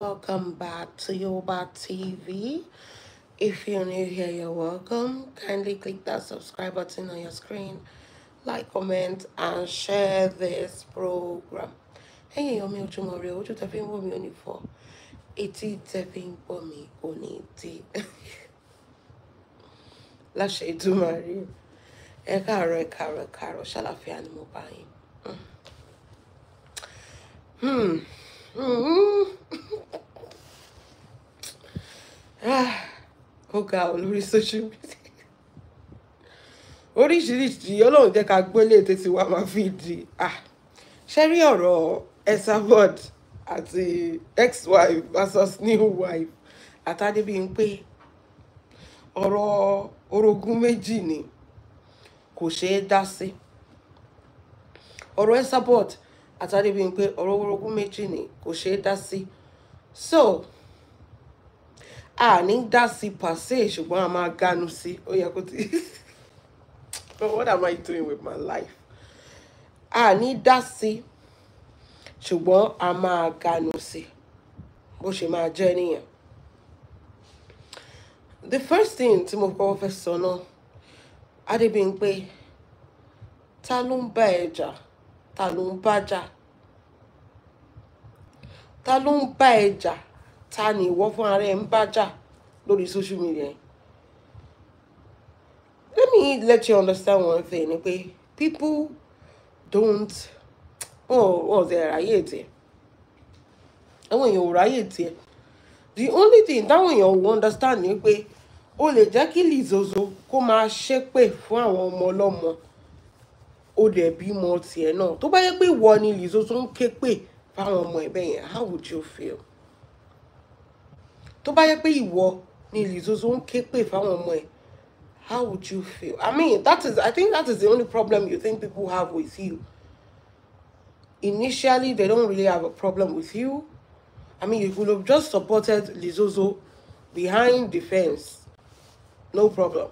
Welcome back to Yoruba TV. If you're new here, you're welcome. Kindly click that subscribe button on your screen, like, comment, and share this program. Hey, you're me, Ojumore. Oju tefin wo mi oni for. Eti tefin po mi oni ti. Lashe Idumare. Ẹ káàárọ̀, ṣàlàáfíà ni mo bá yín. Ó ga ọ́ lórí social media. Oríṣiríṣi Ọlọ́run jẹ́ ká gbélé tètè wá máa fi di. Ṣé rí ọ̀rọ̀ ESABOD àti ex-wife versus new wife àti ADEBIMPE. Ọ̀rọ̀ orogún méjì ni kò ṣeé dá sí. Ọ̀rọ̀ ESABOD àti ADEBIMPE ọ̀rọ̀ orogún méjì ni kò ṣeé dá sí. So ní dá sí pàṣẹ ṣùgbọ́n a máa ganu sí. Ó yẹ kó ti. What am I doing with my life? Ní dá sí ṣùgbọ́n a máa ganu sí. Bó ṣe máa jẹ́ nìyẹn. The first thing tí mo kọ́kọ́ fẹ́ sọ náà, ADEBIMPE, ta ló ń bá ẹ jà? Ta ló ń bá jà? Ta ló ń bá ẹ jà? Ta ni ìwọ fún ara ẹ ń bá jà lórí social media? Let me let you understand one thing. People don't they're ráyè. Àwọn èèyàn ò ráyè. The only thing that when you understand ni pé ó lè jẹ́ kí LIZZOZO kó máa ṣépè fún àwọn ọmọ ọlọ́mọ. Ó dẹ̀ bímọ tiẹ̀ náà. Tó bá yẹ pé ìwọ ni LIZZOZO ń ké pè fáwọn ọmọ ẹ̀ bẹ́ẹ̀ yẹn, how would you feel? Tó bá yẹ pé ìwọ ni LIZZOZO ń ké pè fáwọn ọmọ ẹ̀, how would you feel? I mean, I think that is the only problem you think people have with you. Initially, they don't really have a problem with you. I mean, you could have just supported LIZZOZO behind the fence. No problem.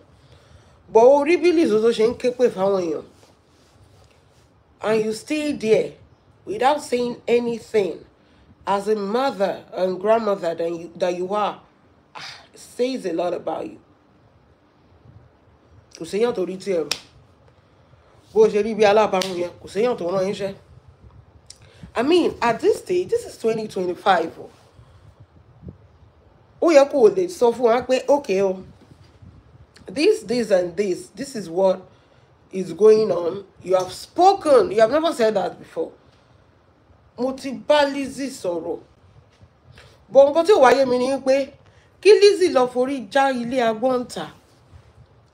But already LIZZOZO ṣe ń ké pè fáwọn èèyàn. And you stay there without saying anything. As a mother and grandmother that you are, it says a lot about you. Kò séyàn tó rí tí ẹ̀rù. Bó ṣe rí bí alábàárùn yẹn, kò séyàn tó rán iṣẹ́. I mean, at this stage, this is 2025. Ó yẹ kó lè sọ fún wa pé, okay, this and this is what is going on. You have spoken. You have never said that before. Mo ti bá Lizzy sọ̀rọ̀. But nǹkan tí ó wáyé mi ni pé kí Lizzy lọ forí já ilé agbọ́n ta.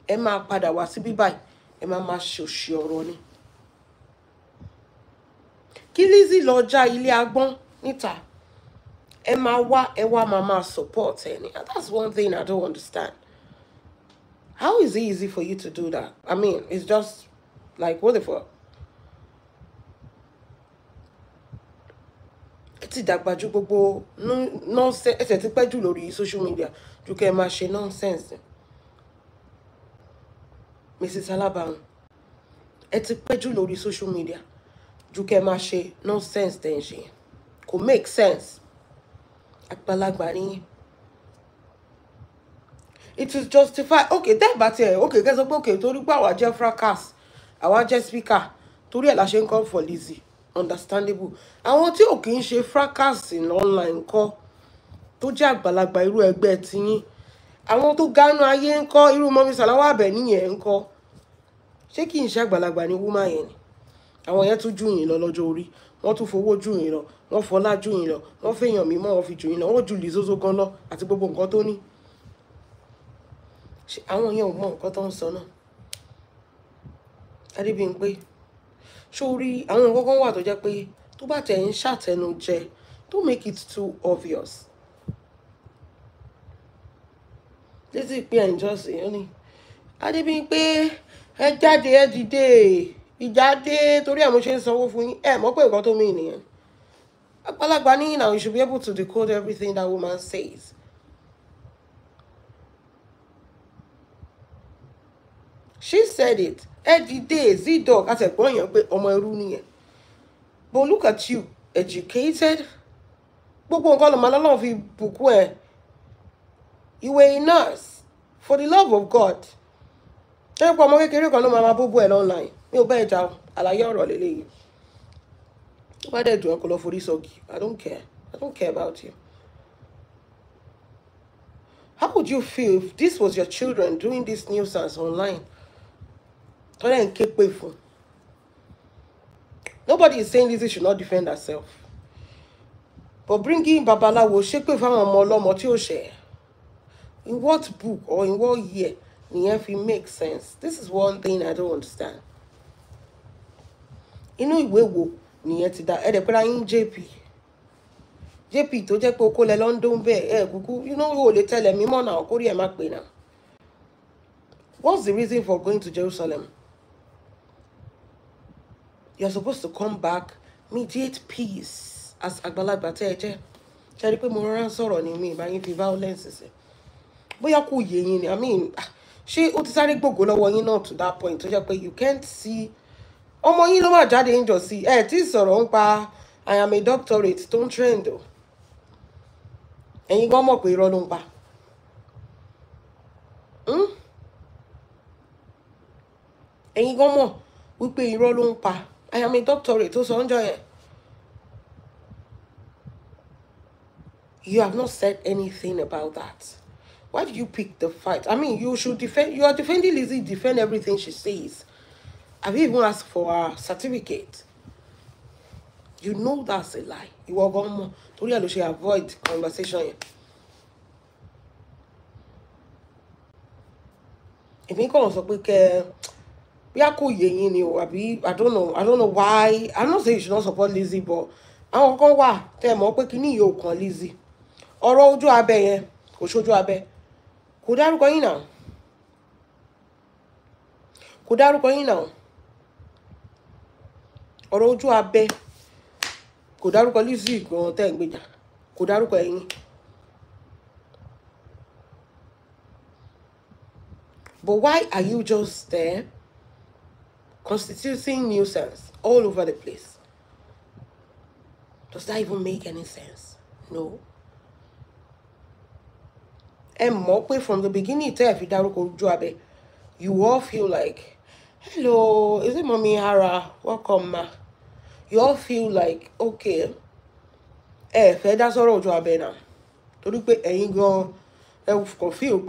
Ẹ máa padà wá sí bí báyìí. Ẹ máa ṣòṣì ọ̀rọ̀ ni. Kí Lizzy lọ já ilé agbọ́n níta. Ẹ wá máa support ẹni. And that's one thing I don't understand. How is it easy for you to do that? I mean, it's just like, what the fuck? Ti dàgbà ju gbogbo nonsense ẹ ti pẹ́ jù lórí social media ju kẹ́ máa ṣe nonsense. Mrs. Alabarun, ẹ ti pẹ́ jù lórí social media ju kẹ́ máa ṣe nonsense tẹ́ ń ṣe. Kò make sense. Àgbàlagbà ni. It is justified. Okay, that bá tiẹ̀. Okay, kẹ́ sọ pé okay, torí pé àwa jẹ́ fracas, àwa jẹ́ speaker, torí ẹ̀ la ṣe ń come for Lizzy. Understandable. Àwọn tí ò kì í ṣe fracas in online ńkọ́, tó jẹ́ àgbàlagbà irú ẹgbẹ́ tiyín. Àwọn tó gánú ayé ńkọ́, irú Mọ́mí Sàláwà Àbẹ̀ní yẹn ńkọ́. Ṣé kì í ṣe àgbàlagbà ni woman yẹn ni? Àwọn yẹn tún jù yín lọ lọ́jọ́ orí. Wọ́n tún fowó jù yín lọ. Wọ́n fọlá jù yín lọ. Wọ́n fèèyàn mímọ́, wọ́n fi jù yín lọ. Wọ́n jù LIZZOZO gan lọ àti gbogbo nǹkan tó ní. Àwọn yẹn ò mọ nǹkan tó ń sọ náà. ADEBIMPE, sórí àwọn nǹkan kan wà tó jẹ́ pé tó bá tẹ̀ ń ṣàtẹnujẹ, don't make it too obvious. Lizzy pé ìjọsìn ó ní ADEBIMPE ẹ jáde ẹ dìde ìjáde torí àmọ́ ṣe ń sanwó fún yín. Ẹ mọ̀ pé nǹkan tó mí nìyẹn. Àgbàlagbà ní now you should be able to decode everything that woman says. She said it. Ẹ dìde Z-Dog àtẹ̀gbọ́n yẹn pé ọmọ ẹrú nìyẹn. But look at you, educated, Gbogbo nǹkan ló máa lọ́lọ́run fi bùkún ẹ̀. You were a nurse. For the love of God. Ṣé pé ọmọ kékeré kan ló máa bóbó ẹ̀ online? Mi ò bẹ́ẹ̀ jà o. Àlàyé ọ̀rọ̀ lélẹ́yìí. Why did you call for this? I don't care. I don't care about you. How would you feel if this was your children doing this nuisance online? Nobody is saying Lizzy should not defend herself. But bringing Babalawo shepe fáwọn ọmọ ọlọ́mọ tí ó ṣe. In what book or in what year if it makes sense? This is one thing I don't understand. Inú ìwé wo nìyẹn ti dá ẹ dẹ̀ pé láyín JP tó jẹ́ pé okó lẹ London bẹ́ẹ̀ kúkú o lè tẹ́lẹ̀ mímọ́ náà kórí ẹ̀ má pè náà. What's the reason for going to Jerusalem? You're supposed to come back, mediate peace as àgbàlagbà tẹ́ ẹ jẹ́. Ṣé rí pé mo rán sọ̀rọ̀ ní mi ìbáyín fi violence ṣe. Bóyá kò yé yín ni, I mean, ṣé ó ti sáré gbogbo lọ́wọ́ yín náà to that point tó jẹ́ pé you can't see. Ọmọ yín ló máa jáde ń jọ sí tí sọ̀rọ̀ ń pa I am a doctorate tó ń trend o. Ẹ̀yin gan mọ̀ pé irọ́ ló ń pa. Ẹ̀yin gan mọ̀ wípé irọ́ ló ń pa. I am a doctorate tó sọ ń jọ yẹn. You have not said anything about that. Why did you pick the fight? I mean, you should defend. You are defending Lizzy. Defend everything she says. Have you even asked for a certificate? You know that's a lie. You are going to avoid conversation. If you come so quick, I don't know why. I'm not saying you should not support Lizzy, but I don't know why. Tell me, quick, you can Lizzy. Or OJUABE yẹn, kò ṣojuabe. Kò dárúkọ yín náà. Kò dárúkọ yín náà. Ọ̀rọ̀ OJUABE. Kò dárúkọ Lizzy gan tẹ́ ń gbèjà. Kò dárúkọ ẹ̀yin. But why are you just there constituting nuisance all over the place? Does that even make any sense? No. And from the beginning, you all feel like, hello, is it Mommy Hara? Welcome, ma. You all feel like, okay, that's all OJUABE now. Ain't go feel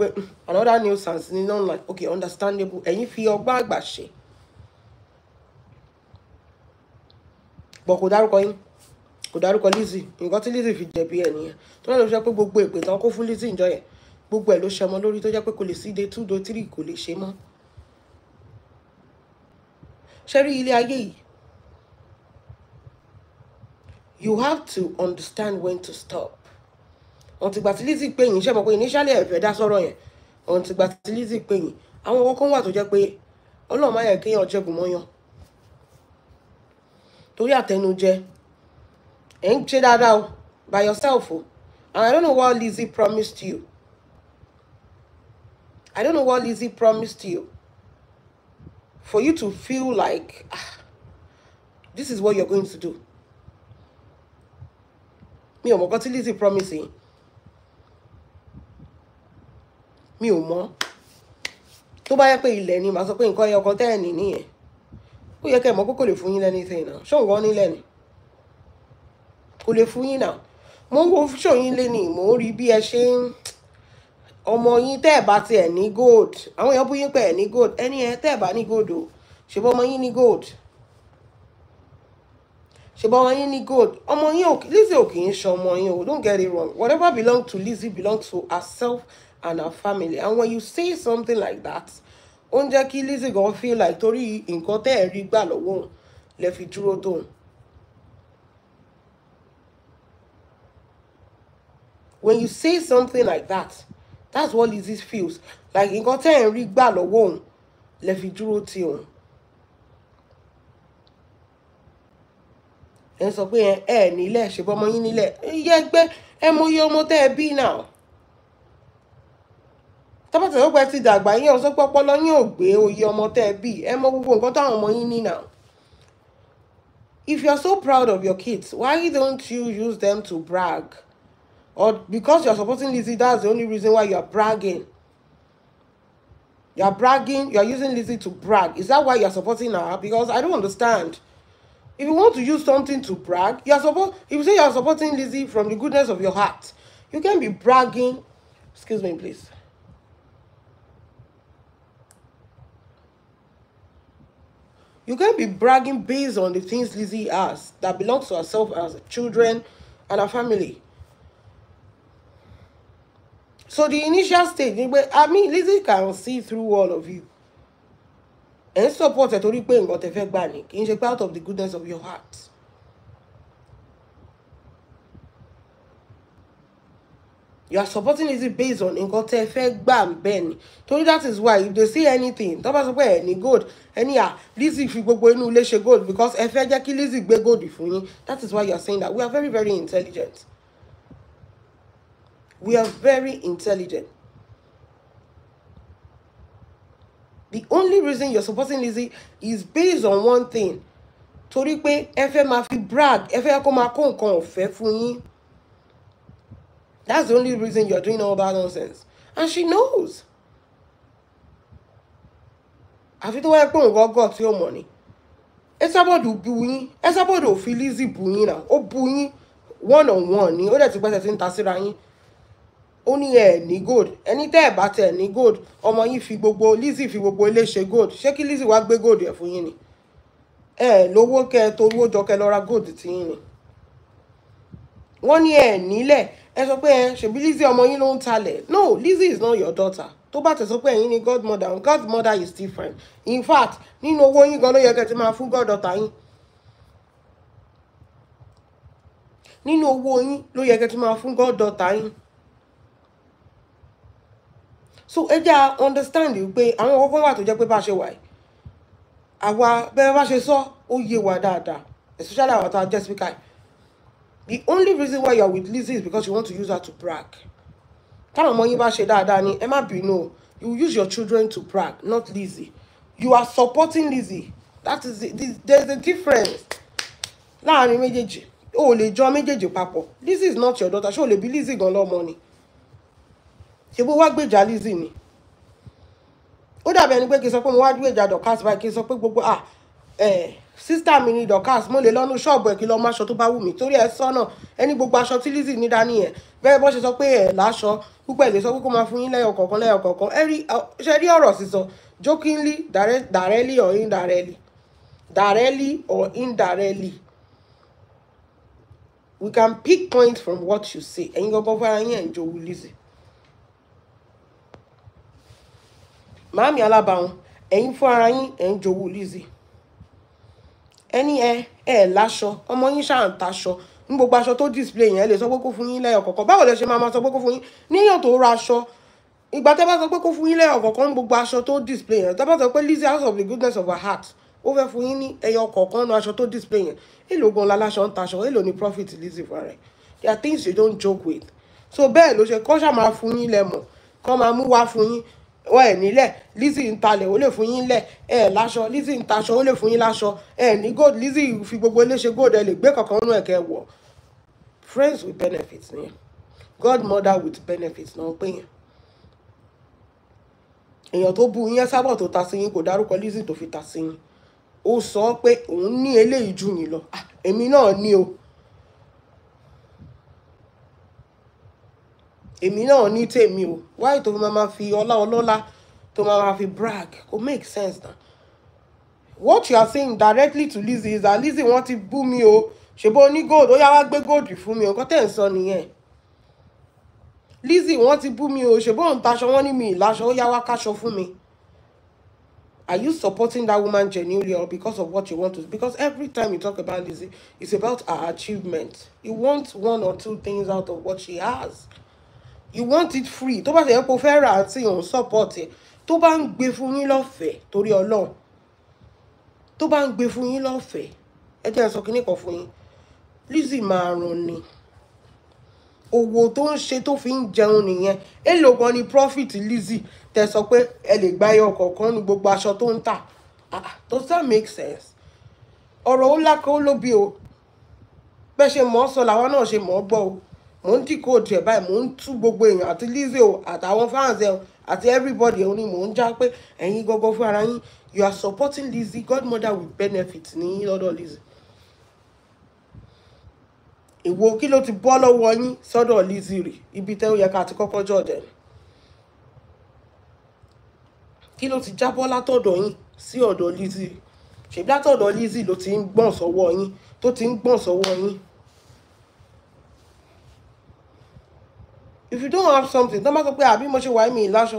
another nuisance, like, okay, understandable, and you feel bad, but she. But kò dárúkọ Lizzy, nǹkan tí Lizzy fi jẹ̀bi ẹ̀ nìyẹn. Tó náà ló ṣe pé gbogbo èpè tán kó fún Lizzy ìjọ yẹn. Gbogbo ẹ̀ ló ṣe ọmọ lórí tó jẹ́ pé kò lè sí day 2 day 3 kò lè ṣe mọ́. Ṣé rí ilé ayé yìí? You have to understand when to stop. Until ìgbà tí Lizzy pè yín, ṣé mọ̀ pé initially ẹ fẹ́ dá sọ̀rọ̀ yẹn. Until ìgbà tí Lizzy pè yín, àwọn kan wà tó jẹ́ pé Ọlọ́run má yẹ kéèyàn jẹ́gun mọ́yàn. Torí àtẹnujẹ. Ain't say that out by yourself. And I don't know what Lizzy promised you. I don't know what Lizzy promised you. For you to feel like, this is what you're going to do. Mi ò mọ̀ nǹkan tí Lizzy promising. Mi ò mọ̀. Tó bá yẹ pé ilẹ̀ ni, màá sọ pé nǹkan ẹyọ kan tẹ́ ẹ̀ ní nìyẹn. Ó yẹ kẹ́ ẹ mọ̀ pé kò lè fún yín anything náà. Ṣé òun gan nílẹ̀ ni? Kò lè fún yín náà. Mo ń wo show yín lénìí, mo ń rí bí ẹ ṣe ń ọmọ yín tẹ́ ẹ̀ bá tiẹ̀ ní gold. Àwọn èèyàn bú yín pé ẹ̀ ní gold. Ẹni ẹ tẹ́ ẹ̀ bá ní gold o. Ṣèbọ̀ ọmọ yín ní gold. Ṣèbọ̀ ọmọ yín ní gold. Ọmọ yín ò Lizzy ò kì í ṣe ọmọ yín o. Don't get it wrong. Whatever belongs to Lizzy belongs to herself and her family. And when you say something like that, ó ń jẹ́ kí Lizzy gan feel like torí nǹkan tẹ́ ẹ̀ rí gbà lọ́wọ́ lẹ fi dúró tóun. When you say something like that, that's what Lizzy feels. Like nǹkan tẹ́ ẹ̀ rí gbà lọ́wọ́ òun lẹ fi dúró tì òun. Ẹ sọ pé ẹ nílẹ̀ ṣe bọ́ ọmọ yín nílẹ̀. Yẹ gbé ẹ mọ iye ọmọ tẹ́ ẹ bí náà. Tábàtà ló pẹ́ ti dàgbà yín ọ̀sọ́ pọ́pọ́lọ́ yín ò gbé oyè ọmọ tẹ́ ẹ bí. Ẹ mọ gbogbo nǹkan táwọn ọmọ yín ní náà. If you're so proud of your kids, why don't you use them to brag Or because you're supporting Lizzie, that's the only reason why you're bragging. You're bragging, you're using Lizzie to brag. Is that why you're supporting her? Because I don't understand. If you want to use something to brag, if you say you're supporting Lizzie from the goodness of your heart, you can be bragging. Excuse me, please. You can be bragging based on the things Lizzie has that belongs to herself, as children and her family. So the initial stage, I mean, Lizzie can see through all of you. And support it only paying got effect banning. In the part of the goodness of your heart. You are supporting Lizzie based on in got effect ban Ben. So that is why if they say anything, don't pass away any good. Any Lizzie if you go in relation gold because effect Jackie Lizzie be gold before you. That is why you are saying that we are very, very intelligent. We are very intelligent. The only reason you're supporting Lizzie is based on one thing. Torí pé ẹ fẹ́ máa fi brag, ẹ fẹ́ kó máa kó nǹkan ọ̀fẹ́ fún yín. That's the only reason you're doing all that nonsense. And she knows. Àfi tó wáyé pé òun gọ́gọ́ tí ó mọ̀ ni. ESABOD bú yín. ESABOD ò fi Lizzie bú yín náà. Ó bú yín one on one ni. Ó dẹ̀ ti pẹ́ tí ń ta síra yín. Ó ní ẹ ní gold. Ẹni tẹ́ ẹ bá tẹ́ ní gold. Ọmọ yín fi gbogbo Lizzie fi gbogbo ilé ṣe gold. Ṣé kí Lizzie wá gbé gold ẹ̀ fún yín ni? Ẹ lówó kẹ́ tó owó jọ kẹ́ lọ ra gold tí yín ni. Wọ́n ní ẹ nílẹ̀. Ẹ sọ pé ẹ ṣebí Lizzie ọmọ yín ló ń talẹ̀. No, Lizzie is not your daughter. Tó bá tẹ̀ sọ pé ẹ̀yin ni godmother. Godmother is different. In fact, nínú owó yín gan ló yẹ kẹ́ ti máa fún goddaughter yín. Nínú owó yín ló yẹ kẹ́ ti máa fún goddaughter yín. So ẹ jẹ́ understand pé àwọn ọkọ wà tó jẹ́ pé bá ṣe wà yìí. Àwa bẹ́ẹ̀ bá ṣe sọ ó yé wa dáadáa. Especially àwọn tá jẹ́ speaker. The only reason why you're with Lizzie is because you want to use her to brag. Táwọn ọmọ yín bá ṣe dáadáa ni ẹ má bínú. You use your children to brag, not Lizzie. You are supporting Lizzie. That is it. There's a difference. Láàrin méjèèjì. O lè jọ méjèèjì papọ̀. Lizzie is not your daughter. Ṣé o lè bí Lizzie gan lọ́mọ ni? Ṣé bó wá gbèjà Lizzie ni? Ó dàbí ẹni pé kí n sọ pé mo wá gbèjà Dorcas báyìí kí n sọ pé gbogbo sister mi ni Dorcas mo lè lọ́nu ṣọ́ọ̀bù ẹ̀ kí lọ́ọ́ máṣọ tó bá wù mí torí ẹ sọ́nà ẹni gbogbo aṣọ tí Lizzie ní dání ẹ̀ bẹ́ẹ̀ bọ́ ṣe sọ pé ẹ̀ láṣọ púpọ̀ èlé sọ pé kó máa fún yín lẹ́yọ̀ kọ̀ọ̀kan ṣe rí ọ̀rọ̀ sísọ jokingly directly or indirectly we can pick points from what you say ẹ̀yin gbogbo fara yín ẹ̀ ń jowú Lizzie. Màámi alábàáhùn ẹ̀yin fún ara yín ẹ̀ ń jowú Lizzie. Ẹni ẹ láṣọ ọmọ yín ṣáà ń taṣọ ní gbogbo aṣọ tó display yẹn lè sọ pé kó fún yín lẹ́yọ̀ kọ̀ọ̀kan báwo lẹ ṣe máa sọ pé kó fún yín níyàn tó ra aṣọ ìgbà tẹ́ bá sọ pé kó fún yín lẹ́yọ̀ kọ̀ọ̀kan ní gbogbo aṣọ tó display yẹn tẹ́ bá sọ pé Lizzie out of the goodness of her heart ó fẹ́ fún yín ní ẹyọ kọ̀ọ̀kan ní aṣọ tó display yẹn èlò gan láláṣọ ń taṣọ èlò ní profit Lizzie fún rẹ̀. There are things you don't joke with. So bẹ́ẹ̀ ló ṣe kọ́ ṣáà máa fún yín lẹ́mọ̀ kọ́ máa mú wá fún yín wọ́n ẹ̀ nílẹ̀ Lizzie ń talẹ̀ ó lè fún yín lẹ̀ ẹ̀ láṣọ Lizzie ń taṣọ ó lè fún yín láṣọ ẹ̀ ní gold Lizzie fi gbogbo ilé ṣe gold ẹ̀ lè gbé kankan nínú ẹ̀kẹ́ wọ̀. Friends with benefits nìyẹn. Godmother with benefits náà pé yẹn. Èèyàn tó bú yín ESABOD tó ta sí yín kò dárúkọ Lizzie tó fi ta sí yín. Ó sọ pé òun ní eléyìí jù yín lọ. Èmi náà ní o. Èmi náà ní tèmi o. Why tó máa fi ọlọ́lá tó máa fi brag? It make sense now. What you are saying directly to Lizzie is that Lizzie want to boo me o. Ṣèbó ní gold, ó yá wá gbé gold fún mi o. Nǹkan tẹ́ ń sọ nìyẹn. Lizzie want to boo me o. Ṣèbó ń taṣọ wọ́n ní mi ìláṣọ, ó yá wá káṣọ fún mi. Are you supporting that woman genuinely or because of what you want to? Because every time you talk about Lizzie, it's about her achievement. You want one or two things out of what she has. You want it free. Tó bá ṣe pé o fẹ́ rà àti òun support ẹ̀. Tó bá ń gbé fún yín lọ́fẹ̀ẹ́ torí Ọlọ́run. Tó bá ń gbé fún yín lọ́fẹ̀ẹ́. Ẹ jẹ́ sọ kíní kan fún yín. Lizzie máa run ni. Owó tó ń ṣe tó fi ń jẹun nìyẹn. Èló gan ni profit Lizzie tẹ́ sọ pé ẹ lè gba ẹyọ kọ̀ọ̀kan ní gbogbo aṣọ tó ń tà. Does that make sense? Ọ̀rọ̀ ó lákọ ó lóbi o. Bẹ́ẹ̀ ṣe mọ̀ ọ́ sọ làwọn náà ṣe mọ̀ ọ́ gbọ́ o. mò ń decode ẹ̀ báyìí, mò ń tú gbogbo èèyàn àti Lizzy o àtàwọn fans ẹ̀ àti everybody ẹ̀ ni mò ń já pé ẹ̀yin gọ́gọ́ fún ara yín you are supporting Lizzy godmother with benefit ní lọ́dọ̀ Lizzy. Ìwọ kí ló ti bọ́ lọ́wọ́ yín sọ́dọ̀ Lizzy rè ibi tẹ́ ó yẹ ká ti kọ́kọ́ jọ̀dẹ̀ kí ló ti jábọ́ látọ̀dọ̀ yín sí ọ̀dọ̀ Lizzy ṣèbí látọ̀dọ̀ Lizzy ló ti ń gbọ̀n sọ́wọ́ yín tó ti ń gbọ̀n sọ́wọ́ yín. If you don't have something tó máa sọ pé àbí mo ṣe wà mí láṣọ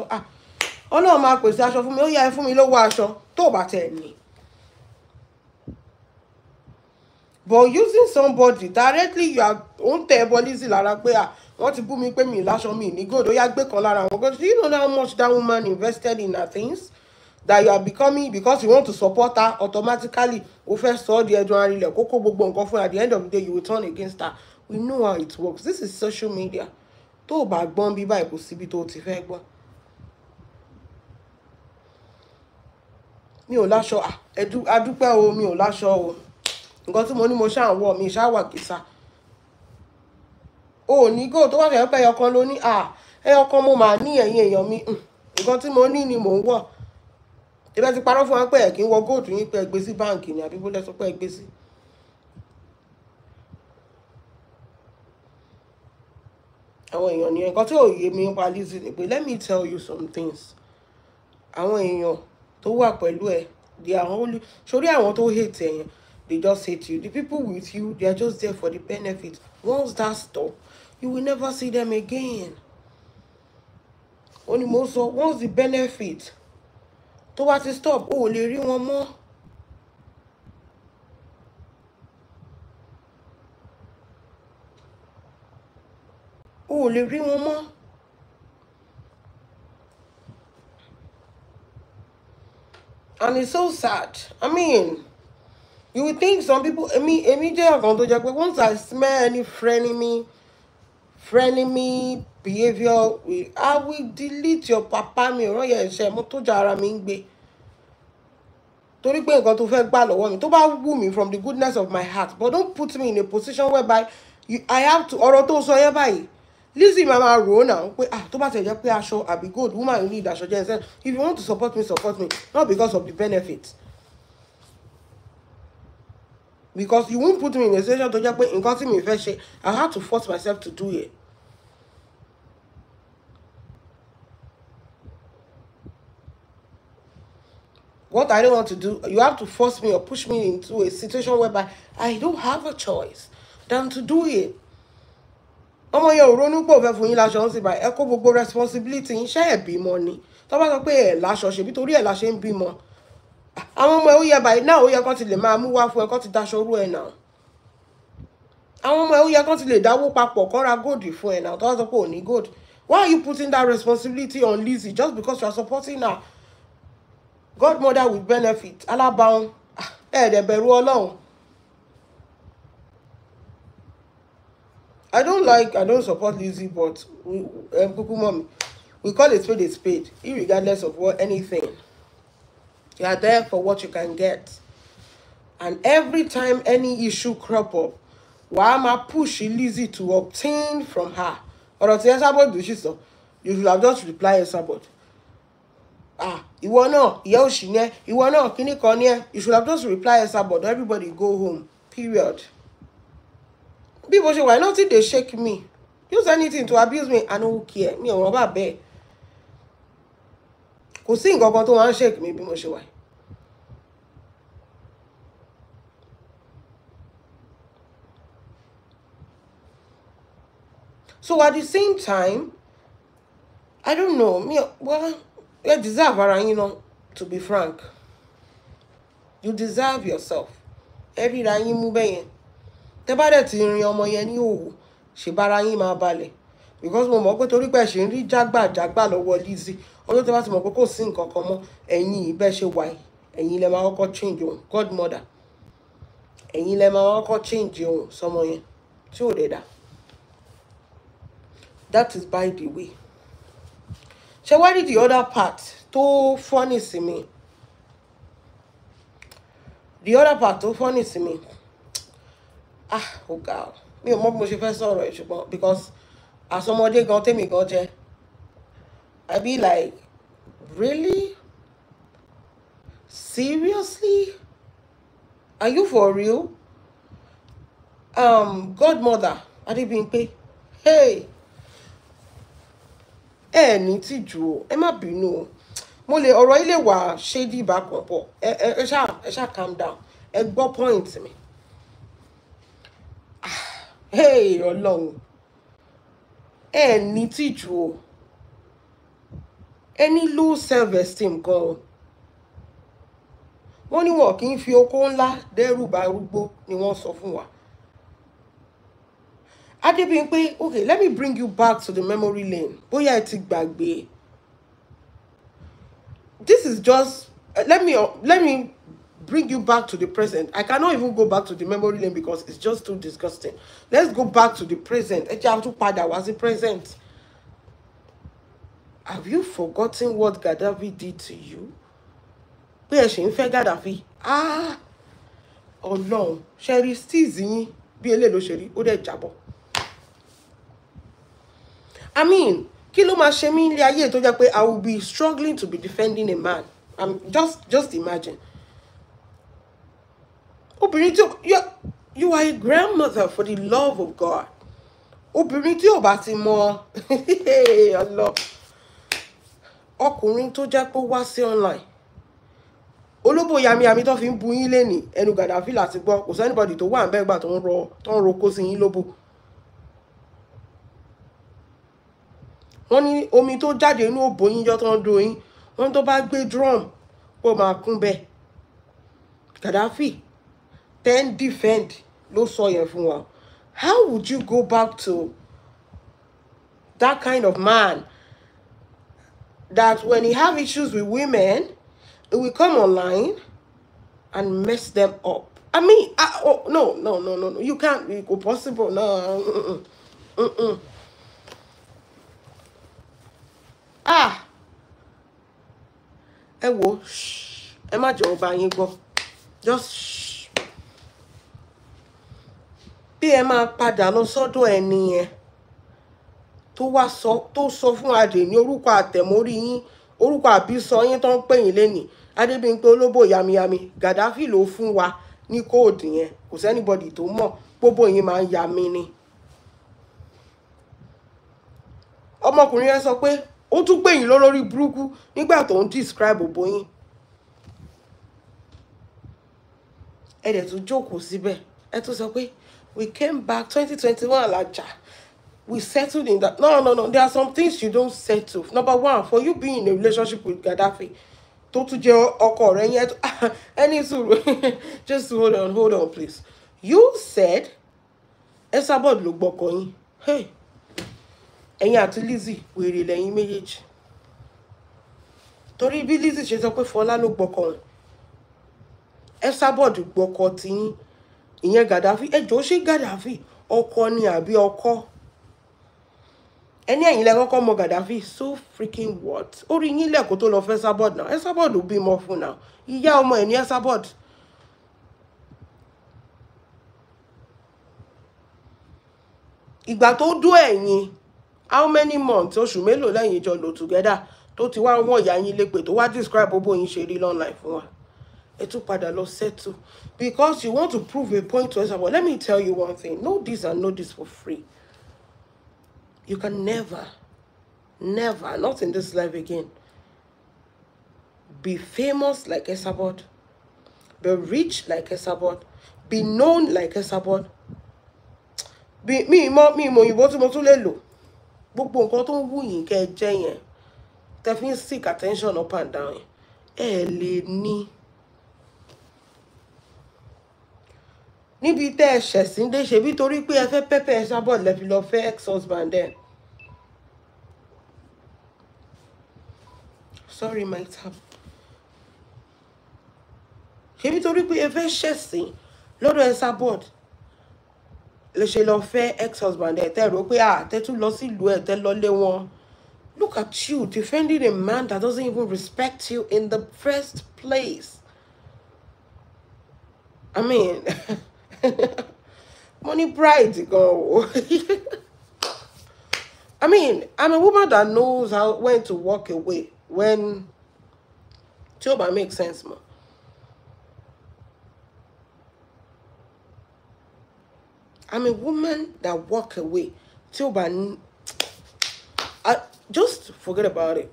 Ọlọ́run máa pèsè aṣọ fún mi ó yá ẹ fún mi lówó aṣọ tó bá tẹ̀ ní. But using somebody directly you are on table Lizzy lára pé wọ́n ti bú mi pé mi láṣọ mi ní gold ó yá gbé kan lára wọn gold. Do you know how much that woman invested in her things that you are becoming because you want to support her automatically ó fẹ́ sọ ọ́ di ẹ̀dùn arinlẹ̀ kókó gbogbo nǹkan fún at the end of the day you will turn against her. We know how it works. This is social media. Tó o bá gbọ́n bí báyìí kò síbi tó o ti fẹ́ gbọ́n. Mi ò láṣọ adúpẹ́ o mi ò láṣọ o nǹkan tí mo ní mo ṣáà ń wọ̀ mi ṣáà wà kìsà o ní go tó wà fẹ́ pẹ́ ẹyọkan ló ní ẹyọkan mo máa ní ẹ̀yìn èèyàn mi nǹkan tí mo ní ni mò ń wọ̀ ìbẹ́ ti parọ́ fún wa pé ẹ̀ kí ń wọ góòtù yín pé ẹ gbé sí báǹkì ni àbí bó lẹ́sọ pé ẹ gbé sí. Àwọn èèyàn ní nǹkan tí ò yé mi nípa Lizzy ni pé let me tell you some things àwọn èèyàn tó wà pẹ̀lú ẹ they are only sórí àwọn tó hate ẹ yẹn they just hate you. The people with you they are just there for the benefit. Once that stop you will never see them again. Only most so once the benefit tó bá ti stop o ò lè rí wọn mọ́. O ò lè rí wọn mọ́. And it's so sad. I mean, you would think some people, once I smell any frenemy behavior, I will delete your papa mi ran ye se mo to jara mi ngbe. Torí pé nǹkan tó fẹ́ gbà lọ́wọ́ mi tó bá wù mí from the goodness of my heart, but don't put me in a position whereby I have to ọ̀rọ̀ tó sọ yẹn báyìí. Lizzy mama rò now pé tó bá tẹ̀ jẹ́ pé aṣọ àbí gold woman you need aṣọ jẹ́ if you want to support me not because of the benefits. Because you won't put me in a situation to jẹ́ pé nǹkan tí mi fẹ́ ṣe I have to force myself to do it. What I don't want to do, you have to force me or push me into a situation whereby I don't have a choice than to do it. Ọmọ yẹn ò ronú pò fẹ́ fún yín láṣọ ń sì báyìí ẹ kó gbogbo responsibility yín ṣe ẹ̀ bímọ ni tó bá sọ pé ẹ̀ láṣọ ṣe bí torí ẹ̀ la ṣe ń bímọ àwọn ọmọ ẹ̀ ó yẹ báyìí náà ó yẹ kán ti lè máa mú wá fún ẹ kán ti daṣọ orú ẹ̀ náà àwọn ọmọ ẹ̀ ó yẹ kán ti lè dáwó papọ̀ kán ra gold fún ẹ̀ náà tó bá sọ pé ò ní gold. Why are you putting that responsibility on Lizzy just because you are supporting her godmother with benefit alábàáhùn ẹ̀ẹ́dẹ̀ bẹ̀rù Ọlọ́run. I don't support Lizzy, but we call it spade a spade, irregardless of anything. You are there for what you can get. And every time any issue crop up, wàá máa push Lizzy to obtain from her. Ọ̀rọ̀ tí ESABOD do she so? You should have just replied ESABOD. Ìwọ náà, ìyá òṣì ni ẹ́, ìwọ náà, kíní kan ni ẹ́. You should have just replied ESABOD. Everybody go home. Period. People say, why not if they shake me? Use anything to abuse me, I don't care. Me ò rọ́bà bẹ́ẹ̀. Kò sí nǹkan kan tó wá ń shake me bí mo ṣe wà. So at the same time, I don't know. You deserve ara yín náà, to be frank. You deserve yourself. Every ra yín mú bẹ́yẹn. Tẹ́ bá dẹ̀ ti rin ọmọ yẹn ní òwò ṣe bára yín máa balẹ̀ because mo mọ̀ pé torí pé ṣe ń rí jágbàjágbà lọ́wọ́ Lizzy ọdún tẹ́ bá ti mọ̀ pé kò sí nǹkan kan mọ́ ẹ̀yin ìbẹ́ ṣe wà ẹ̀yin lẹ máa kọ́kọ́ change ohun godmother ẹ̀yin lẹ máa kọ́kọ́ change ohun sọmọ yẹn tí ò dẹ̀ dá. That is by the way. Ṣé wá rí the other part tó funny sí mi? The other part tó funny sí mi. Oh God, mi ò mọ̀ bí mo ṣe fẹ́ sọ̀rọ̀ ẹ̀ ṣùgbọ́n because Asomode gan temi gan je. I be like, really? Seriously? Are you for real? Godmother, Adebimpe. Hey, ní tìjú o. Ẹ má bínú o. Mo lè ọ̀rọ̀ ilé wa shady bákan pọ̀. Ẹ ṣá calm down. Ẹ gbọ́ point mi. Hey, Ọlọ́run. Ní tìjú o. Any low self-esteem gan. Wọ́n ní wọn kì í fi oko ńlá dẹ́rù bà arúgbó ni wọ́n sọ fún wa. Adebimpe, okay, let me bring you back to the memory lane. Bóyá ẹ ti gbàgbé. This is just let me bring you back to the present. I cannot even go back to the memory lane because it's just too disgusting. Let's go back to the present. Ẹ jẹ́ á tún padà wá sí present. Have you forgotten what Gaddafi did to you? Pé ẹ ṣe ń fẹ́ Gaddafi. Ọlọ́run, ṣẹ́rí steez yín bí eléyìí ló ṣe rí, ó dẹ̀ jábọ́. I mean, kí ló máa ṣe mí ní ayé tó jẹ́ pé I will be struggling to be defending a man. Just imagine. Obìnrin tí you are a grandmother for the love of God. Obìnrin tí ò bá ti mọ Allah. Ọkùnrin tó jẹ́ pé wá sí online. Olóbò yami tó fi ń bu yín lẹ́nìí ẹnu Gaddafi láti gbọ́. Kò sí anybody tó wà ń bẹ́ẹ̀ gbà tó ń roko sí yín lóbò. Wọ́n ní omi tó jáde inú òbò yín jọ tó ń do yín. Wọ́n tó bá gbé drum pọ̀ máa kún bẹ́ẹ̀. Gaddafi then defend ló sọ yẹn fún wa. How would you go back to that kind of man that when he have issues with women, he will come online and mess them up? I mean, no. You can't be possible. No. Ẹ wo, ẹ má jẹ́ ọba yín gbọ́. Just shh. Bí ẹ máa padà lọ sọ́dọ̀ ẹni yẹn tó sọ fún Adé ní orúkọ àtẹ̀mórí yín, orúkọ àbísọ yín tó ń pè yín lẹ́nìí. Adébímpé olóbò yami. Gaddafi ló fún wa ní kóòdù yẹn. Kò sí anybody tó mọ̀. Gbogbo yín máa ń yami ni. Ọmọkùnrin yẹn sọ pé ó tún pè yín lórí burúkú nígbà tó ń describe òbò yín. Ẹ dẹ̀ tún jókòó síbẹ̀. Ẹ tún sọ pé we came back 2021 Alaja. We settled in that. No. There are some things you don't settle. Number one, for you being in a relationship with Gaddafi, tó tún jẹ́ ọkọ rẹ̀ yẹn. Any sùúrù. Just hold on, please. You said ESABOD ló gbọ́kọ yín. Hey. Ẹ̀yin àti Lizzy wèrè lẹ́yìn méjèèjì. Torí bí Lizzy ṣe sọ pé Fọlá ló gbọ́kọ òun. ESABOD gbọ́kọ tí yín. Ìyẹn Gaddafi. Ẹ jọ̀ọ́ ṣé Gaddafi ọkọ ni àbí ọkọ? Ẹni ẹ̀yin lẹ kọ́kọ́ mọ Gaddafi. So freaking what? Orí yín lẹ́kọ̀ọ́ tó lọ fẹ́ ESABOD náà. ESABOD ò bímọ fún náà. Ìyá ọmọ ẹ̀ ní ESABOD. Ìgbà tó dó ẹ̀yin. How many months, oṣù mélòó lẹ́yìn jọ lò together tó ti wá wọ́n ìyá yín lépè tó wá describe gbogbo yín ṣe rí online fún wa. Ẹ tún padà lọ settle because you want to prove a point to ESABOD. Let me tell you one thing. Know this and know this for free. You can never, not in this life again, be famous like ESABOD, be rich like ESABOD, be known like ESABOD. Mi mo òyìnbó tí mo tún lè lò. Gbogbo nǹkan tó ń wù yín kẹ́ jẹ́ yẹn. Tẹ́ fi ń seek attention up and down. Ẹ lè ní. Níbi tẹ́ ẹ ṣẹ̀sìn dé ṣe bí torí pé ẹ fẹ́ pẹ́pẹ́ ESABOD lẹ fi lọ fẹ́ ex-husband ẹ̀. Sorry, my tab. Ṣé bí torí pé ẹ fẹ́ ṣẹ̀sìn lọ́dọ̀ ESABOD lè ṣe lọ fẹ́ ex-husband ẹ̀ tẹ́ rò pé tẹ́ tún lọ sí ìlú ẹ̀ tẹ́ lọ lé wọn. Look at you defending a man that doesn't even respect you in the first place. I mean, money pride go. I mean, I'm a woman that knows when to walk away. When Choba makes sense more. I'm a woman that walk away. Choba, I just forget about it.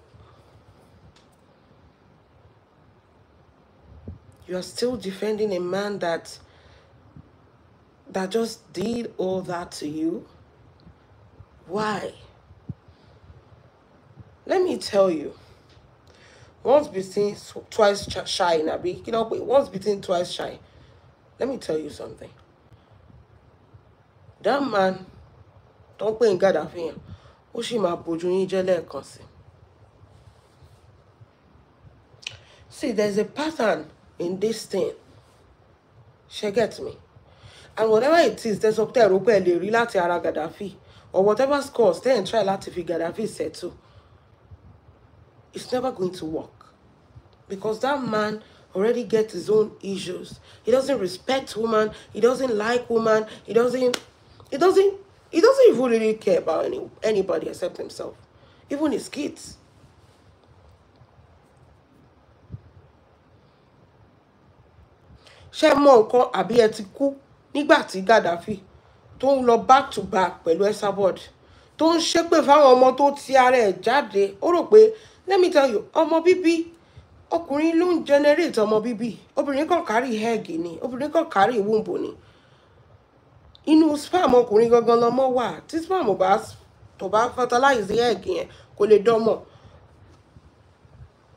You are still defending a man that just did all that to you. Why? Let me tell you. Once bitten, twice shy, Nabi. You know, once bitten, twice shy. Let me tell you something. That man, don't pay in God of him. Oshima Bojuni Jele Konsi. See, there's a pattern in this thing. She gets me. And whatever it is, there's up there, they relate to Ara Gaddafi. Or whatever scores, they and try to figure Gaddafi said to. It's never going to work. Because that man already gets his own issues. He doesn't respect women. He doesn't like women. He doesn't even really care about anybody except himself. Even his kids. Ṣé mọ̀ nǹkan àbí ẹ ti kú nígbà tí Gaddafi tó ń lọ back to back pẹ̀lú ESABOD tó ń ṣépè fáwọn ọmọ tó ti ara ẹ̀ jáde ó rò pé let me tell you ọmọ bíbí ọkùnrin ló ń generate ọmọ bíbí obìnrin kan carry egg ni obìnrin kan carry womb ni inú sperm ọkùnrin gangan lọmọ wà tí sperm tó bá fertilize egg yẹn kò lè dọ́mọ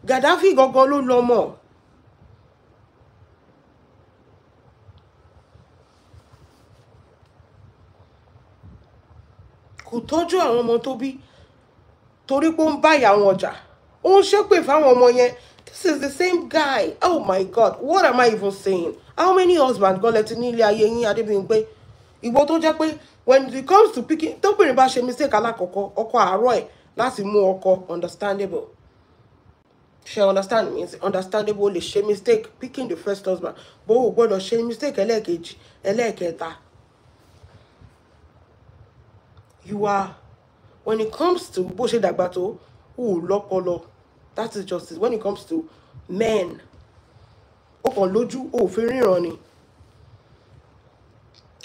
Gaddafi gangan ló lọ́mọ. Kò tọ́jú àwọn ọmọ tó bí torí pé ó ń bá ìyá wọn jà ó ń ṣépè fáwọn ọmọ yẹn. This is the same guy. Oh my God, what am I even saying? How many husbands gan lẹ́tí ní ilé ayé yín Adébímpé ìwọ tó jẹ́ pé when it comes to picking tóbìnrin bá ṣe mistake alákọ̀ọ́kọ́ ọkọ àárọ̀ ẹ̀ láti mú ọkọ understandable. She understand me? It's understandable lè ṣe mistake picking the first husband but ó gbọ́dọ̀ ṣe mistake ẹlẹ́ẹ̀kejì ẹlẹ́ẹ̀kẹta. You are, when it comes to bó ṣe dàgbà tó, lọ́pọlọ. That is justice. When it comes to men, ó kàn lójú, ó fi ríran ni.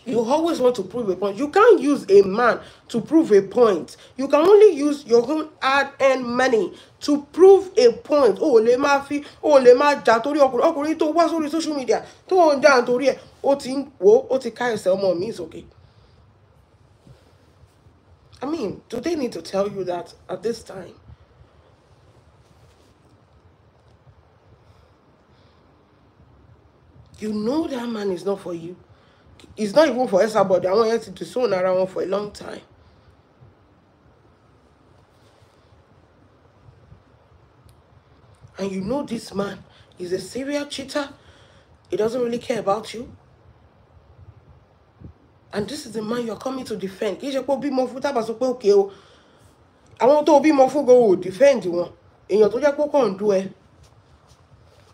You always want to prove a point. You can't use a man to prove a point. You can only use your own hard-earned money to prove a point. Lè máa jà torí ọkùnrin tó wá sórí social media tó ń jà nítorí ẹ̀ ó ti ká ẹsẹ̀ ọmọ mi sókè. I mean, do they need to tell you that at this time? You know that man is not for you. It's not even for ESABOD. I want you to disown around for a long time. And you know this man is a serial cheater. He doesn't really care about you. And this is the man you're coming to defend. Kì í ṣe pé ó bímọ fún tábà sọ pé okay o. Àwọn tó bímọ fún go defend wọn. Èèyàn tó jẹ́ pé ó kàn dú ẹ.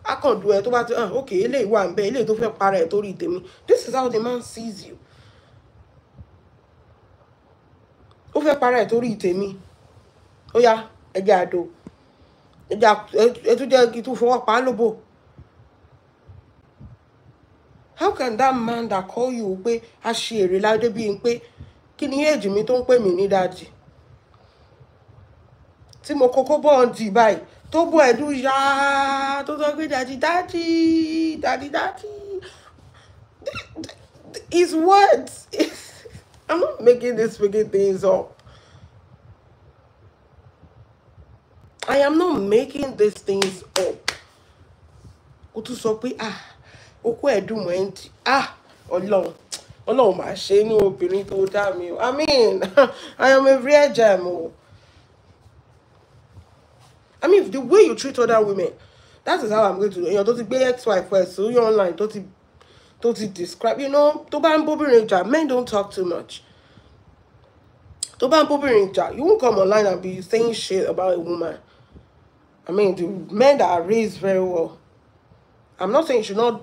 A kàn dú ẹ tó bá ti okay eléyìí wà ńbẹ̀ eléyìí tó fẹ́ para ẹ̀ torí tèmi. This is how the man sees you. Ó fẹ́ para ẹ̀ torí tèmi. Ó yá ẹjẹ́ àdó. Ẹ tún jẹ́ kí tún fọwọ́ pa á lóbò. How can that man that call you pé a ṣe èrè láde bí pé kí ni age mi tó ń pè mí ní daddy? Tí mo kọ́kọ́ bọ́ on di báyìí tó bọ́ ẹ̀dú yá tó sọ pé daddy. His words. I'm not making things up. I am not making these things up. Ó tún sọ pé okú ẹ̀dùn ẹ̀ǹtì Ọlọ́run máa ṣe inú obìnrin tó dá mi o. I mean, I am a real gem o. I mean, the way you treat other women, that is how I'm going to do. Èèyàn tó ti gbé ex-wife ẹ̀ sórí online tó ti describe, you know, tó bá ń bóbìnrin jà, men don't talk too much. Tó bá ń bóbìnrin jà, you won't come online and be saying shit about a woman. I mean, the men that are raised very well. I'm not saying you should not.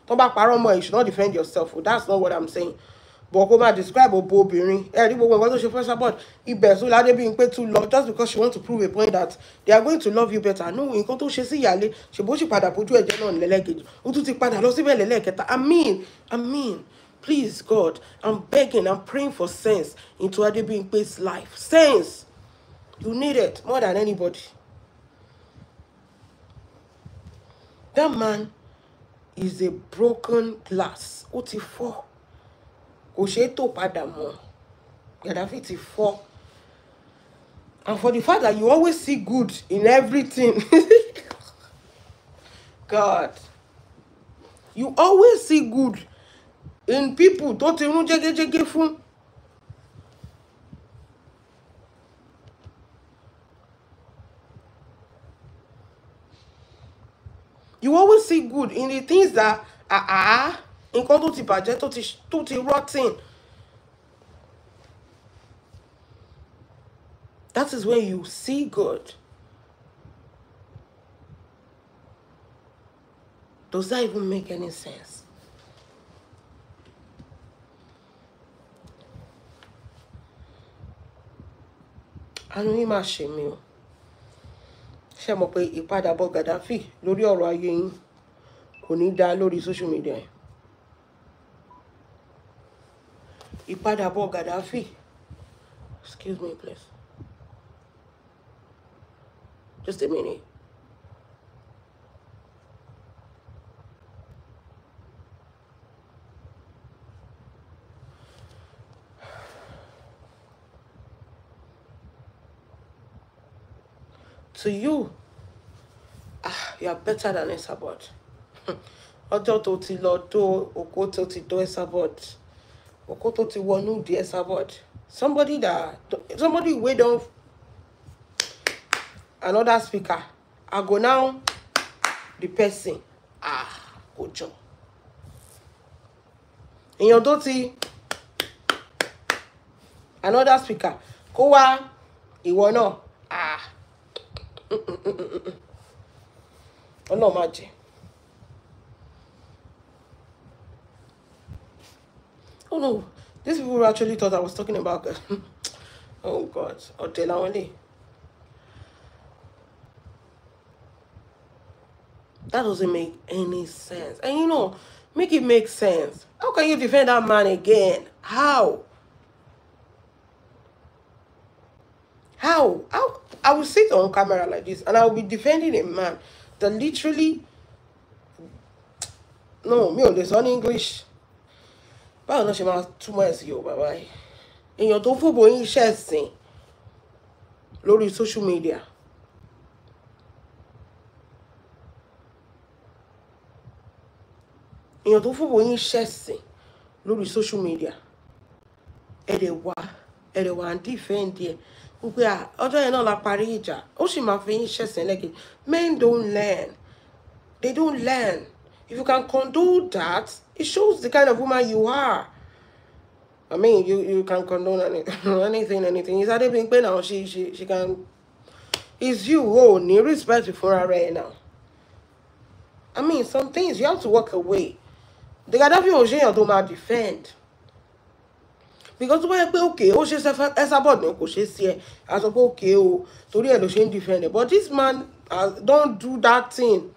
Don't back paramo, you should not defend yourself. That's not what I'm saying. but kó má describe òbò obìnrin ẹ rí gbogbo nǹkan tó ṣe fún ESABOD ibẹ̀ so l'Adebimpe tún lọ just because she want to prove a point that they are going to love you better. No, nǹkan tó ṣe sí ìyáálé ṣèbó sì padà bójú ẹ̀jẹ̀ náà lẹ́lẹ́kejì ó tún ti padà lọ síbẹ̀ lẹ́lẹ́kẹta. I mean please God, I'm begging, I'm praying for sense into Adebimpe's life. Sense, you need it more than anybody. That man is a broken glass. Ó ti fọ́. Kò ṣe tó padà mọ́. Gaddafi ti fọ́. And for the fact that you always see good in everything. God. You always see good in people tó ti rún jẹ́gẹ́jẹ́gẹ́ fún. You always see good in the things that nǹkan tó ti bàjẹ́ tó ti rotten. That is when you see good. Does that even make any sense? Àánú yín máa ṣe mí o. Ṣé mọ̀ pé ìpadàbọ̀ Gaddafi lórí ọ̀rọ̀ ayé yín kò ní dá lórí social media yẹn. Ìpadàbọ̀ Gaddafi. Excuse me, please. Just a minute. To you, you are better than ESABOD. Ọjọ́ tó ti lọ tó òkú tó ti tó ESABOD. Òkú tó ti wọnú di ESABOD. Somebody wey don another speaker. I go now the person. Ojo. Èèyàn tó ti another speaker. Kó wá ìwọ náà. Oh no, Maji. Oh no, these people actually thought I was talking about. Oh God, Otelawale. That doesn't make any sense. And you know, make it make sense. How can you defend that man again? How? I will sit on camera like this and I will be defending a man that literally, no, me on this on English. Báwo ló ṣe máa túmọ̀ ẹ̀ sí Yorùbá báyìí? Èèyàn tó fòbò yín iṣẹ́ ẹ̀sìn lórí social media. Èèyàn tó fòbò yín iṣẹ́ ẹ̀sìn lórí social media. Ẹ̀rẹ̀ wá ń defend ẹ̀. Wípé ọjọ́ yẹn náà la parí ìjà. Ó sì máa fi yín iṣẹ́ ẹ̀sìn lẹ́gẹ̀ẹ́. Men don't learn. They don't learn. If you can condone that, it shows the kind of woman you are. I mean, you can condone anything. It's Adebimpe now. She can. It's you. Oh, need respect for her right now. I mean, some things you have to walk away. The Gaddafi Ojeyan do not defend. Because why okay, oh, she's ESABOD no, she say, as okay, oh, torí ẹ ló ṣe defend it. But this man don't do that thing